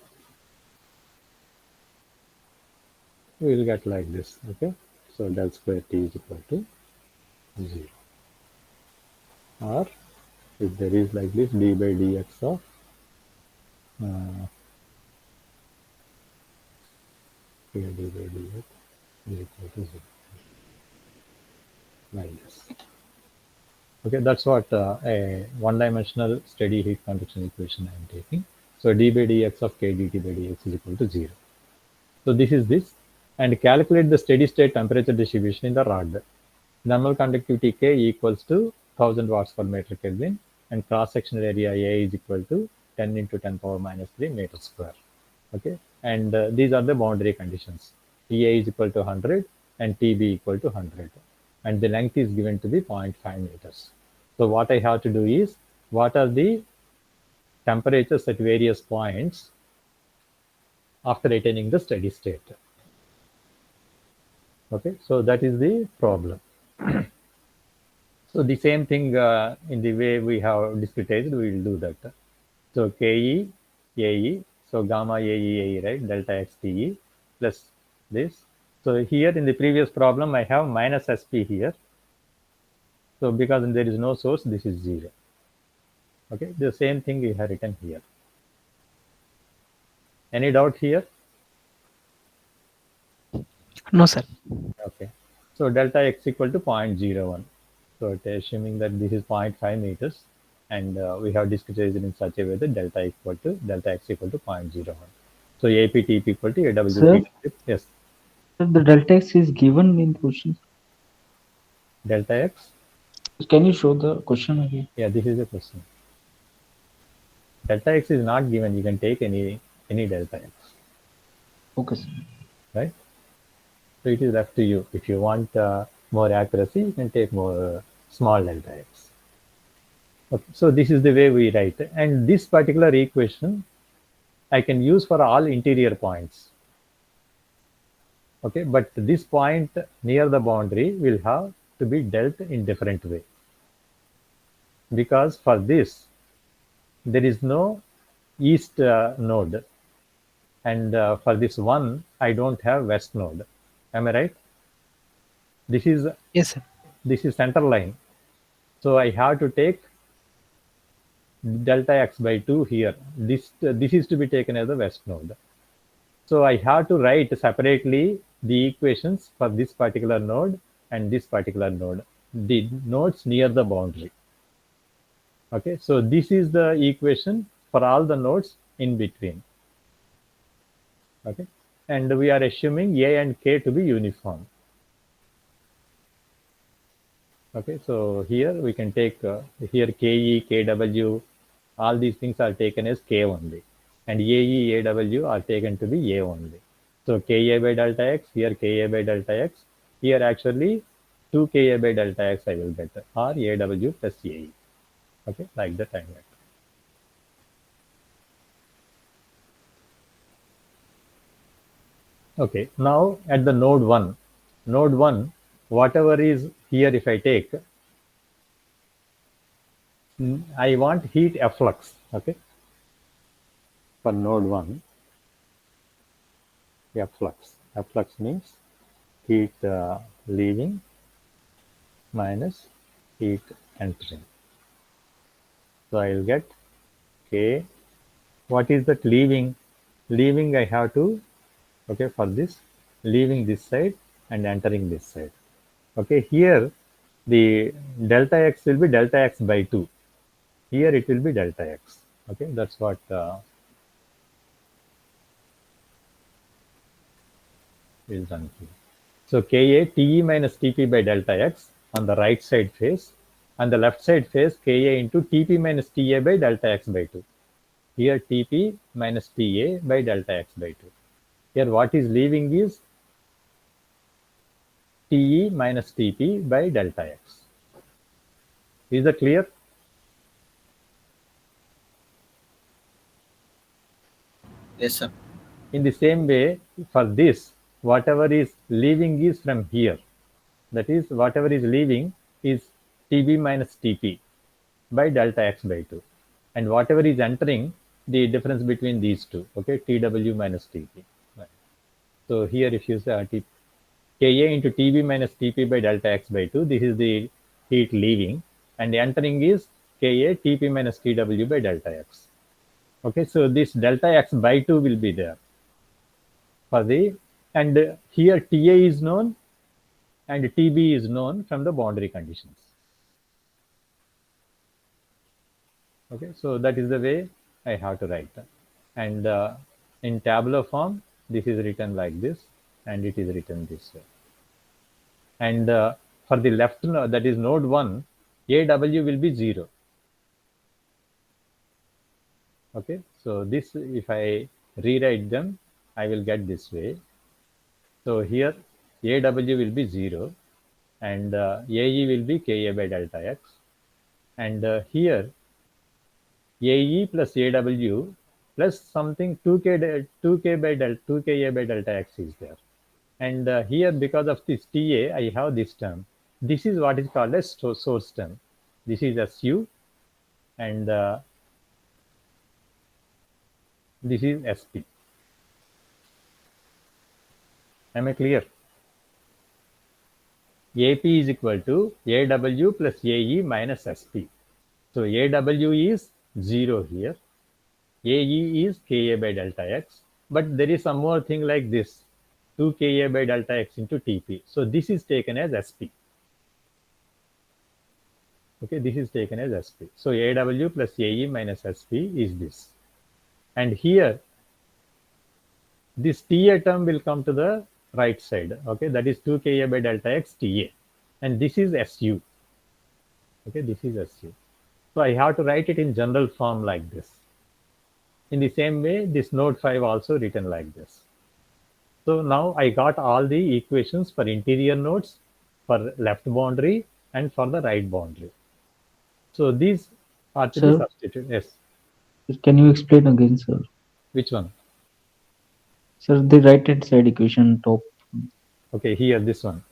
we will get like this. Okay, so del square t is equal to 0. Or if there is like this, d by dx of here d by dx is equal to 0, like this. Okay, that's what a one-dimensional steady heat conduction equation I am taking. So d by dx of k dt by dx is equal to 0. So this is this, and calculate the steady state temperature distribution in the rod. Normal conductivity K equals to 1000 watts per meter Kelvin, and cross-sectional area A is equal to 10 into 10 power minus 3 meter square. Okay, and these are the boundary conditions. TA is equal to 100 and TB equal to 100, and the length is given to be 0.5 meters. So what I have to do is, what are the temperatures at various points after attaining the steady state? Okay, so that is the problem. So the same thing in the way we have discretized, we will do that. So KE, AE, So gamma AE, right? Delta X TE plus this. So here in the previous problem, I have minus SP here. So because there is no source, this is 0. Okay, the same thing we have written here. Any doubt here? No, sir. Okay. So delta X equal to 0.01. So assuming that this is 0.5 meters, and we have discussed it in such a way that delta X equal to 0.01. So APTP equal to Sir, AWT. Yes, the delta X is given in the question. delta X. Can you show the question again? Yeah, this is the question. Delta X is not given. You can take any delta X, Okay, sir. right? So it is left to you. If you want more accuracy, you can take more small delta X. Okay, so this is the way we write. And this particular equation, I can use for all interior points. Okay, but this point near the boundary will have to be dealt in different way. Because for this, there is no east node. And for this one, I don't have west node. Am I right? This is Yes, sir. center line. So I have to take delta X by 2 here. This is to be taken as the west node. So I have to write separately the equations for this particular node and this particular node, the nodes near the boundary. Okay, so this is the equation for all the nodes in between. Okay, and we are assuming A and K to be uniform. Okay, so here we can take here KE, KW, all these things are taken as K only, and AE, AW are taken to be A only. So Ka by delta X, here Ka by delta X, here actually 2 Ka by delta X I will get, or AW plus AE. Okay, like that I get. Okay, now at the node 1, whatever is here, if I take, I want heat efflux. Okay, for node 1, efflux means heat leaving minus heat entering. So I will get K. What is that leaving? Leaving I have to, okay, for this, leaving this side and entering this side. Okay, here the delta X will be delta X by 2. Here it will be delta X. Okay, that's what is done here. So Ka Te minus Tp by delta X on the right side face, and the left side face Ka into Tp minus Ta by delta X by 2. Here Tp minus Ta by delta X by 2. Here what is leaving is Te minus Tp by delta X. Is that clear? Yes, sir. In the same way, for this, whatever is leaving is from here. That is, whatever is leaving is Tb minus Tp by delta X by 2. And whatever is entering, the difference between these two, okay, Tw minus Tp. Right. So here if you say Ka into Tb minus Tp by delta X by 2, this is the heat leaving, and entering is Ka Tp minus Tw by delta X. Okay, so this delta X by 2 will be there for the, and here Ta is known and Tb is known from the boundary conditions. Okay, so that is the way I have to write that. And in tabular form, this is written like this, and it is written this way. And for the left node, that is node 1, AW will be 0. Okay, so this, if I rewrite them, I will get this way. So here AW will be 0, and AE will be Ka by delta X. And here AE plus AW plus something 2K by delta 2Ka by delta X is there. And here, because of this Ta, I have this term. This is what is called as source term. This is Su, and This is SP. Am I clear? AP is equal to AW plus AE minus SP. So AW is 0 here. AE is Ka by delta x. But there is some more thing like this. 2 Ka by delta x into Tp. So this is taken as SP. Okay, this is taken as SP. So AW plus AE minus SP is this. And here, this TA term will come to the right side. Okay, that is 2 Ka by delta x TA. And this is SU. Okay, this is SU. So I have to write it in general form like this. In the same way, this node 5 also written like this. So now I got all the equations for interior nodes, for left boundary, and for the right boundary. So these are to be Sir? substituted. Yes. Can you explain again, sir? Which one? Sir, the right-hand side equation top. Okay, here, this one.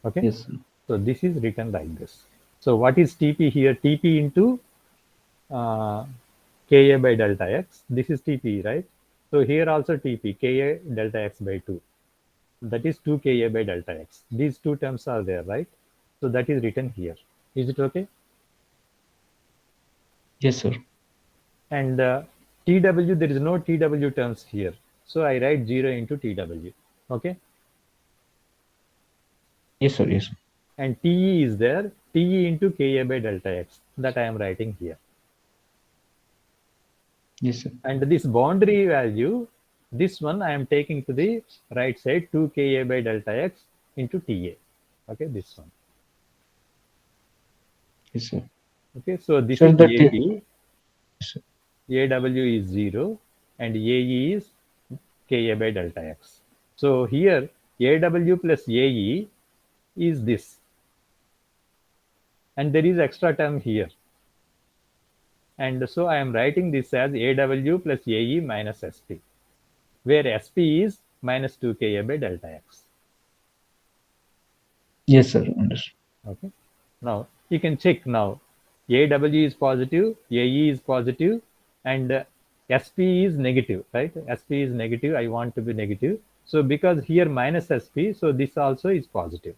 Okay. Yes, sir. So this is written like this. So what is Tp here? Tp into Ka by delta x. This is Tp, right? So here also Tp, Ka delta x by 2. That is 2 Ka by delta x. These two terms are there, right? So that is written here. Is it okay? Yes, sir. And Tw, there is no Tw terms here. So I write 0 into Tw. Okay? Yes, sir. Yes, sir. And Te is there. Te into Ka by delta x. That I am writing here. Yes, sir. And this boundary value, this one I am taking to the right side, 2 Ka by delta x into Ta. Okay, this one. Yes, sir. Okay, so this Sir, is that AP. Yes, sir. AW is 0 and AE is Ka by delta x. So here AW plus AE is this. And there is extra term here. And so I am writing this as AW plus AE minus SP, where SP is minus 2 Ka by delta x. Yes, sir. Understood. Okay. Now you can check now. AW is positive, AE is positive, and SP is negative, right? SP is negative. I want to be negative. So because here minus SP, so this also is positive.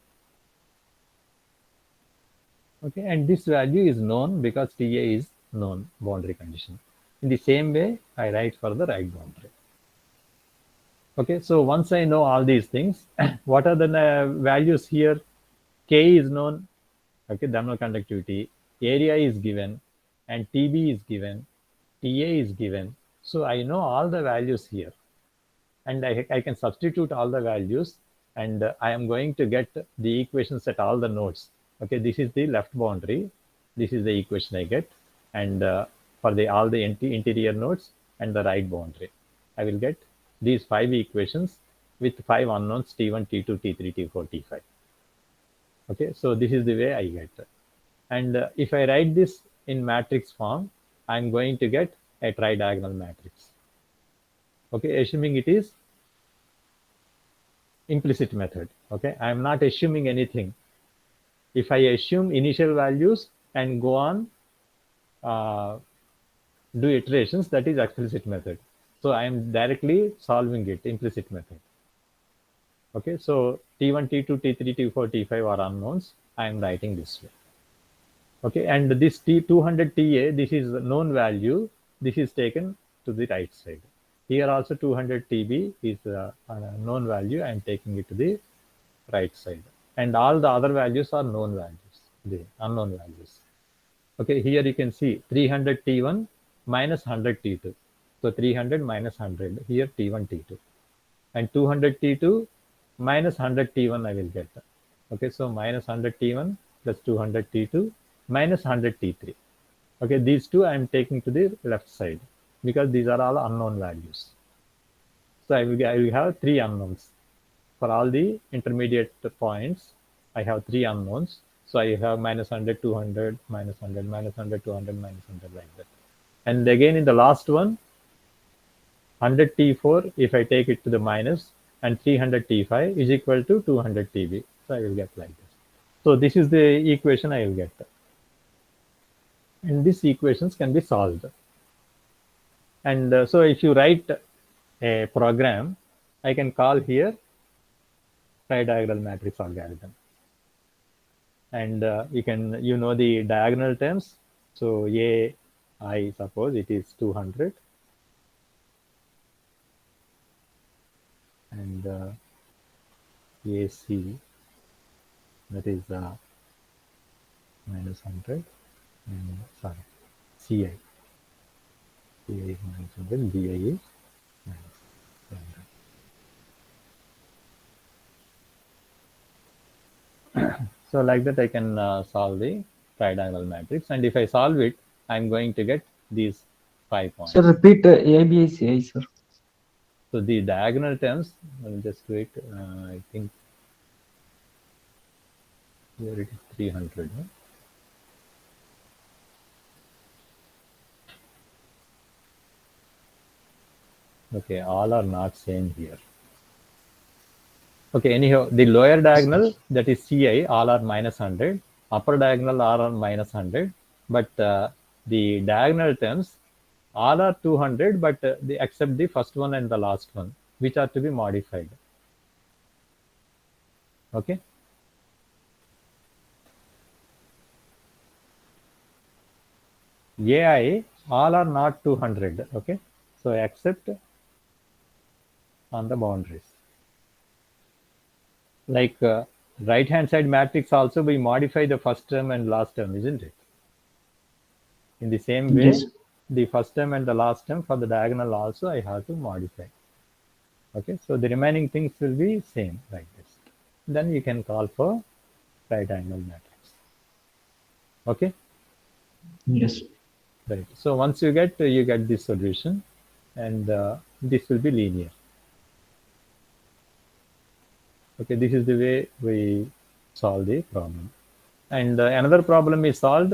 Okay, and this value is known because TA is known boundary condition. In the same way, I write for the right boundary. Okay, so once I know all these things, what are the values here? K is known, okay, thermal conductivity, area is given, and TB is given, TA is given. So I know all the values here, and I can substitute all the values, and I am going to get the equations at all the nodes. Okay, this is the left boundary. This is the equation I get, and for all the interior nodes and the right boundary, I will get these 5 equations with 5 unknowns T1, T2, T3, T4, T5. Okay, so this is the way I get. And if I write this in matrix form, I'm going to get a tridiagonal matrix. Okay, assuming it is implicit method. Okay, I'm not assuming anything. If I assume initial values and go on do iterations, that is explicit method. So I am directly solving it, implicit method. Okay, so T1, T2, T3, T4, T5 are unknowns. I am writing this way. Okay, and this T200 TA, this is known value. This is taken to the right side. Here also 200 TB is a known value. I am taking it to the right side. And all the other values are known values, the unknown values. Okay, here you can see 300 T1 minus 100 T2. So 300 minus 100, here T1, T2. And 200 T2 minus 100 T1 I will get. Okay, so minus 100 T1 plus 200 T2 minus 100 T3. Okay, these two I am taking to the left side because these are all unknown values. So I will have 3 unknowns. For all the intermediate points, I have 3 unknowns. So I have minus 100, 200, minus 100, minus 100, 200, minus 100 like that. And again in the last one, 100 T4, if I take it to the minus, and 300 T5 is equal to 200 TB. So I will get like this. So this is the equation I will get. And these equations can be solved. And so if you write a program, I can call here tridiagonal matrix algorithm. And you know the diagonal terms. So A, I suppose it is 200. And AC, that is minus 100. And sorry, CI. CI is minus 100, BI is minus 100. So like that I can solve the tridiagonal matrix. And if I solve it, I'm going to get these 5 points. Sir, repeat ABCI, sir. So the diagonal terms, I'll just do it. I think here it is 300. No? Okay, all are not same here. Okay, anyhow, the lower diagonal, that is CI, all are minus 100. Upper diagonal all are minus 100. But the diagonal terms, all are 200, but they except the first one and the last one, which are to be modified. Okay. AI, all are not 200. Okay. So except on the boundaries. Like right hand side matrix also we modify the first term and last term, isn't it? In the same way, Yes. the first term and the last term for the diagonal also I have to modify. Okay, so the remaining things will be same like this. Then you can call for right angle matrix. Okay. Yes. Right. So once you get this solution, and this will be linear. Okay, this is the way we solve the problem. And another problem is solved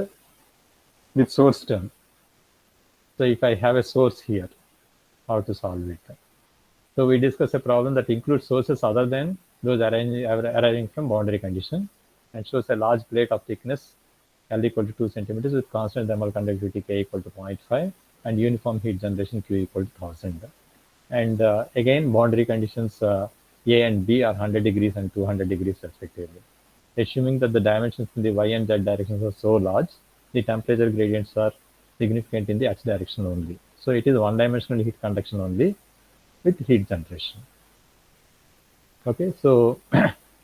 with source term. So if I have a source here, how to solve it? So we discuss a problem that includes sources other than those arising from boundary condition, and shows a large plate of thickness L equal to 2 centimeters with constant thermal conductivity K equal to 0.5 and uniform heat generation Q equal to 1000. And again, boundary conditions A and B are 100 degrees and 200 degrees respectively. Assuming that the dimensions in the Y and Z directions are so large, the temperature gradients are significant in the X direction only. So it is one-dimensional heat conduction only with heat generation. Okay, so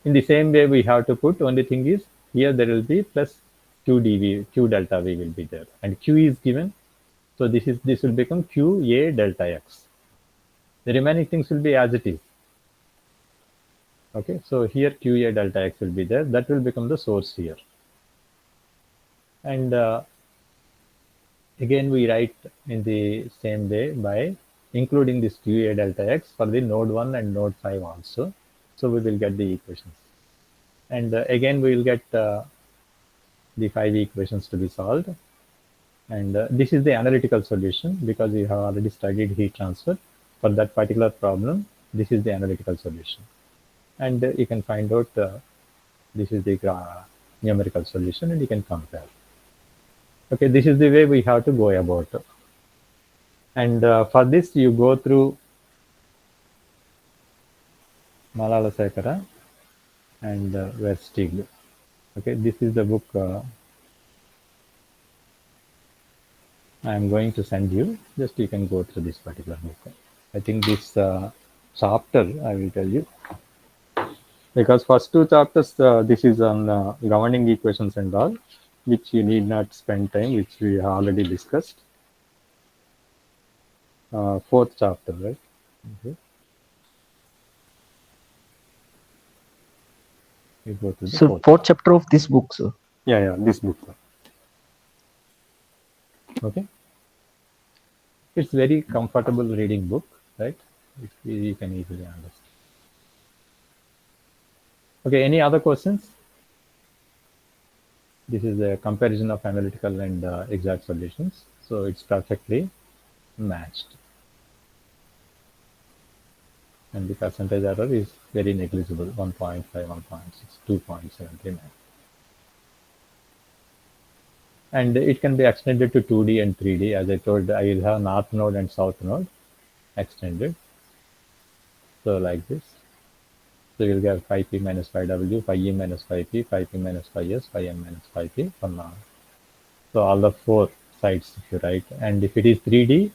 in the same way we have to put, only thing is here there will be plus Q dV, Q delta V will be there, and Q is given. So this will become Q A delta X. The remaining things will be as it is. Okay, so here Q A delta X will be there. That will become the source here. And again we write in the same way by including this Q A delta X for the node 1 and node 5 also. So we will get the equations. And again we will get the 5 equations to be solved. And this is the analytical solution because we have already studied heat transfer. For that particular problem, this is the analytical solution. And you can find out this is the numerical solution and you can compare. Okay, this is the way we have to go about it. And for this, you go through Malala Sekara and Verstig. Okay, this is the book I am going to send you. Just you can go through this particular book. I think this chapter, I will tell you. Because first two chapters, this is on governing equations and all, which you need not spend time, which we have already discussed. Fourth chapter, right? Okay. You go to the So fourth chapter of this book, sir. Yeah, this book. Okay. It's very comfortable reading book, right? You can easily understand. Okay, any other questions? This is a comparison of analytical and exact solutions. So it's perfectly matched. And the percentage error is very negligible, 1.5, 1.6, 2.73. And it can be extended to 2D and 3D. As I told, I will have north node and south node extended. So like this. So you'll get 5p minus 5w, 5e minus 5p, 5p minus 5s, 5m minus 5p for now. So all the four sides if you write. And if it is 3D,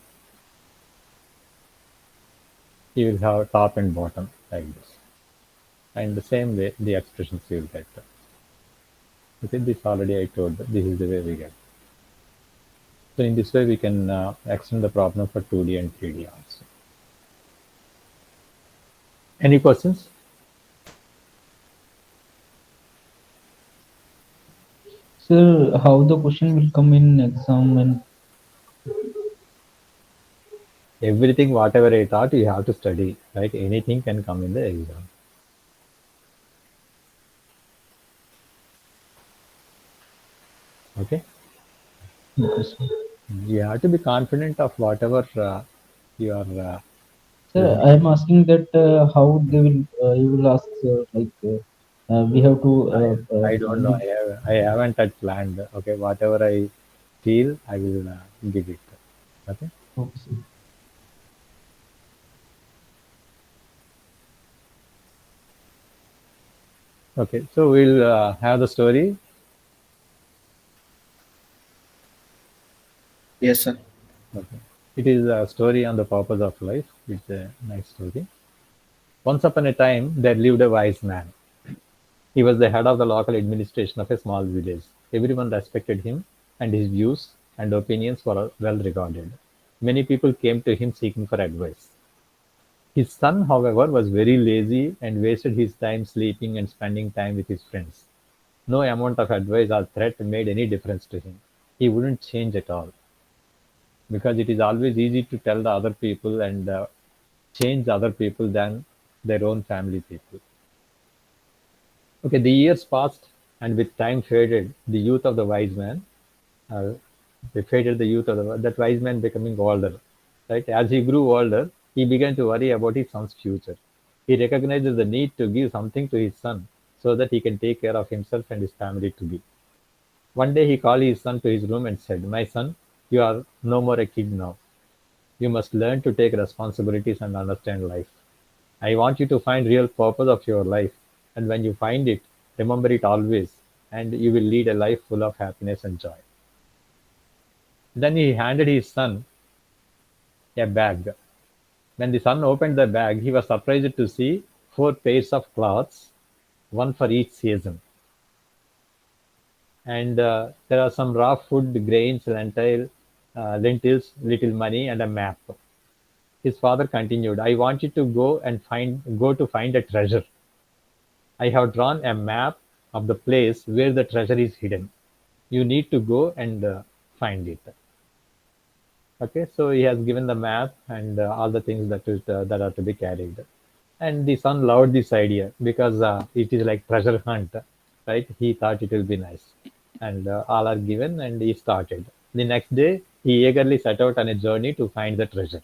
you will have top and bottom like this. And the same way, the expressions you will get. Okay, this already I told, this is the way we get. So in this way, we can extend the problem for 2D and 3D also. Any questions? Sir, how the question will come in exam and Everything, whatever I taught, you have to study, right? Anything can come in the exam. Okay? okay, sir. You have to be confident of whatever you are Sir, I presenting. am asking that how they will you will ask like we have to I don't know. I haven't had planned. Okay, whatever I feel, I will give it. Okay. okay, sir. Okay. So we'll have the story. Yes, sir. Okay. It is a story on the purpose of life. It's a nice story. Once upon a time, there lived a wise man. He was the head of the local administration of a small village. Everyone respected him, and his views and opinions were well regarded. Many people came to him seeking for advice. His son, however, was very lazy and wasted his time sleeping and spending time with his friends. No amount of advice or threat made any difference to him. He wouldn't change at all because it is always easy to tell the other people and change other people than their own family people. Okay, the years passed, and with time faded, the youth of the wise man, uh, they faded the youth of that wise man becoming older. Right, as he grew older, he began to worry about his son's future. He recognizes the need to give something to his son so that he can take care of himself and his family to be. One day he called his son to his room and said, "My son, you are no more a kid now. You must learn to take responsibilities and understand life. I want you to find real purpose of your life, and when you find it, remember it always, and you will lead a life full of happiness and joy." Then he handed his son a bag. When the son opened the bag, he was surprised to see four pairs of clothes, one for each season. And there are some raw food, grains, lentils, little money, and a map. His father continued, "I want you to go to find a treasure. I have drawn a map of the place where the treasure is hidden. You need to go and find it." Okay, so he has given the map and all the things that are to be carried. And the son loved this idea because it is like treasure hunt, right? He thought it will be nice, and all are given, and he started. The next day, he eagerly set out on a journey to find the treasure.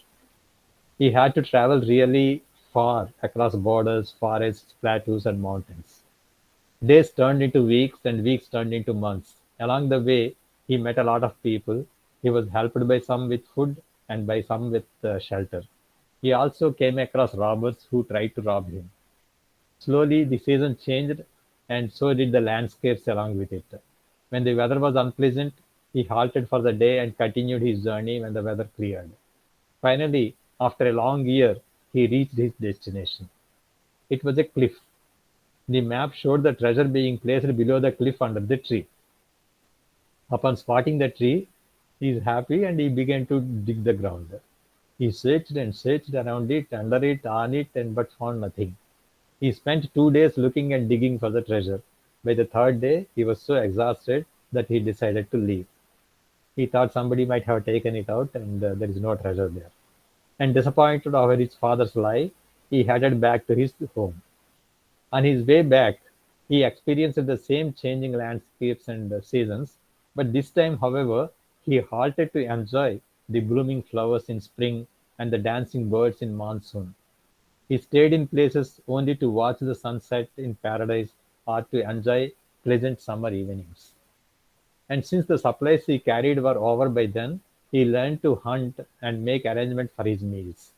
He had to travel really far across borders, forests, plateaus, and mountains. Days turned into weeks, and weeks turned into months. Along the way, he met a lot of people. He was helped by some with food and by some with shelter. He also came across robbers who tried to rob him. Slowly, the season changed, and so did the landscapes along with it. When the weather was unpleasant, he halted for the day and continued his journey when the weather cleared. Finally, after a long year, he reached his destination. It was a cliff. The map showed the treasure being placed below the cliff under the tree. Upon spotting the tree, he is happy and he began to dig the ground. He searched and searched around it, under it, on it, and but found nothing. He spent 2 days looking and digging for the treasure. By the third day, he was so exhausted that he decided to leave. He thought somebody might have taken it out and there is no treasure there. And disappointed over his father's lie, he headed back to his home. On his way back, he experienced the same changing landscapes and seasons, but this time, however, he halted to enjoy the blooming flowers in spring and the dancing birds in monsoon. He stayed in places only to watch the sunset in paradise or to enjoy pleasant summer evenings. And since the supplies he carried were over by then, he learned to hunt and make arrangement for his meals.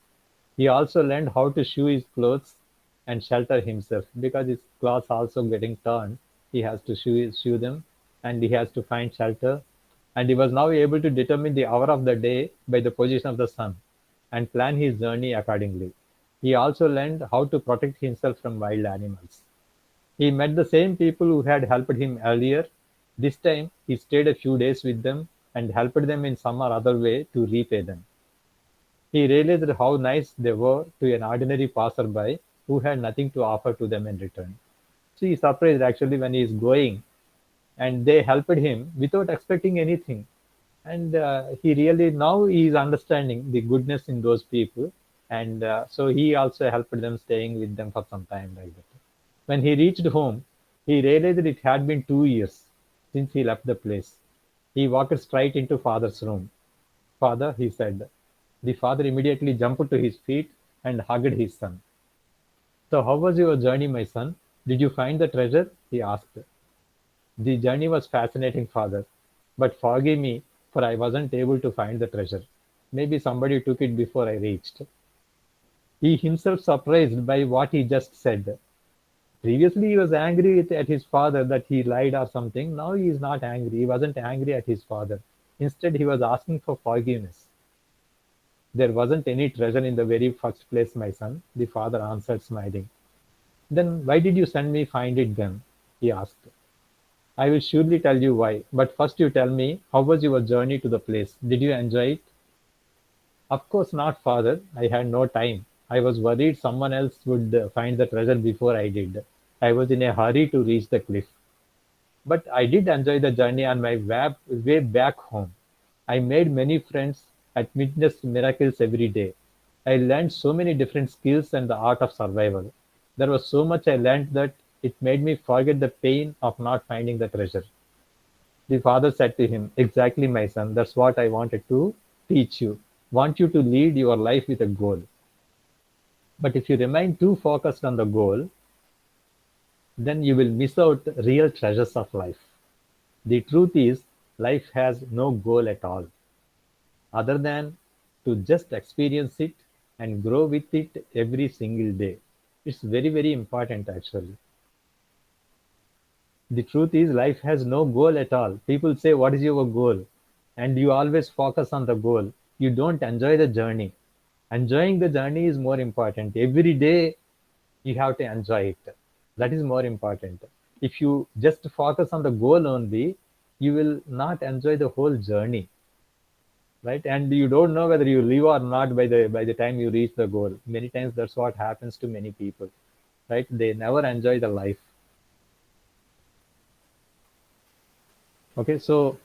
He also learned how to shoe his clothes and shelter himself because his clothes also getting torn. He has to shoe them and he has to find shelter. And he was now able to determine the hour of the day by the position of the sun and plan his journey accordingly. He also learned how to protect himself from wild animals. He met the same people who had helped him earlier. This time he stayed a few days with them and helped them in some or other way to repay them. He realized how nice they were to an ordinary passerby who had nothing to offer to them in return. So he surprised actually when he is going and they helped him without expecting anything. And he really now he is understanding the goodness in those people. And so he also helped them staying with them for some time like that. When he reached home, he realized it had been 2 years since he left the place. He walked straight into father's room. Father, he said. The father immediately jumped to his feet and hugged his son. So, how was your journey, my son? Did you find the treasure? He asked. The journey was fascinating, father. But forgive me, for I wasn't able to find the treasure. Maybe somebody took it before I reached. He himself surprised by what he just said. Previously, he was angry at his father that he lied or something. Now he is not angry. He wasn't angry at his father. Instead, he was asking for forgiveness. There wasn't any treasure in the very first place, my son, the father answered, smiling. Then why did you send me find it then? He asked. I will surely tell you why, but first you tell me, how was your journey to the place? Did you enjoy it? Of course not, father. I had no time. I was worried someone else would find the treasure before I did. I was in a hurry to reach the cliff. But I did enjoy the journey on my way back home. I made many friends and witnessed miracles every day. I learned so many different skills and the art of survival. There was so much I learned that it made me forget the pain of not finding the treasure. The father said to him, exactly, my son, that's what I wanted to teach you. Want you to lead your life with a goal. But if you remain too focused on the goal, then you will miss out real treasures of life. The truth is, life has no goal at all, other than to just experience it and grow with it every single day. It's very, very important actually. The truth is, life has no goal at all. People say, what is your goal? And you always focus on the goal. You don't enjoy the journey. Enjoying the journey is more important. Every day you have to enjoy it. That is more important. If you just focus on the goal only, you will not enjoy the whole journey, right? And you don't know whether you live or not by the time you reach the goal. Many times that's what happens to many people, right? They never enjoy the life. Okay, so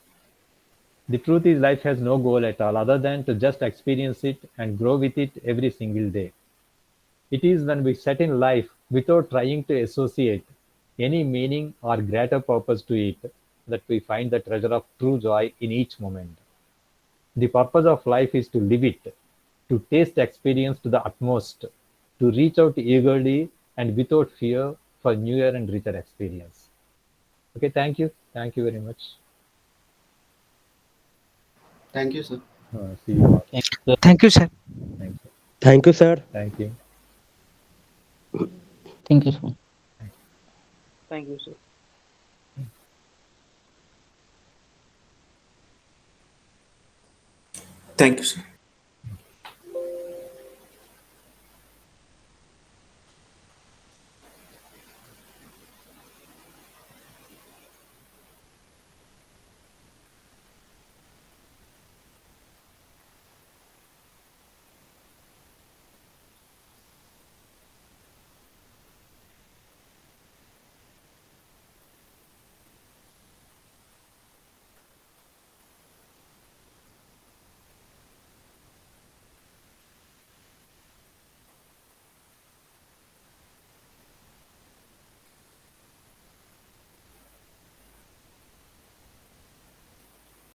the truth is life has no goal at all other than to just experience it and grow with it every single day. It is when we set in life without trying to associate any meaning or greater purpose to it that we find the treasure of true joy in each moment. The purpose of life is to live it, to taste experience to the utmost, to reach out eagerly and without fear for newer and richer experience. Okay, thank you. Thank you very much. Thank you, sir. See you all. Thank you, sir. Thank you, sir. Thank you. Thank you, sir. Thank you. Thank you, sir. Thank you, sir. Thank you, sir.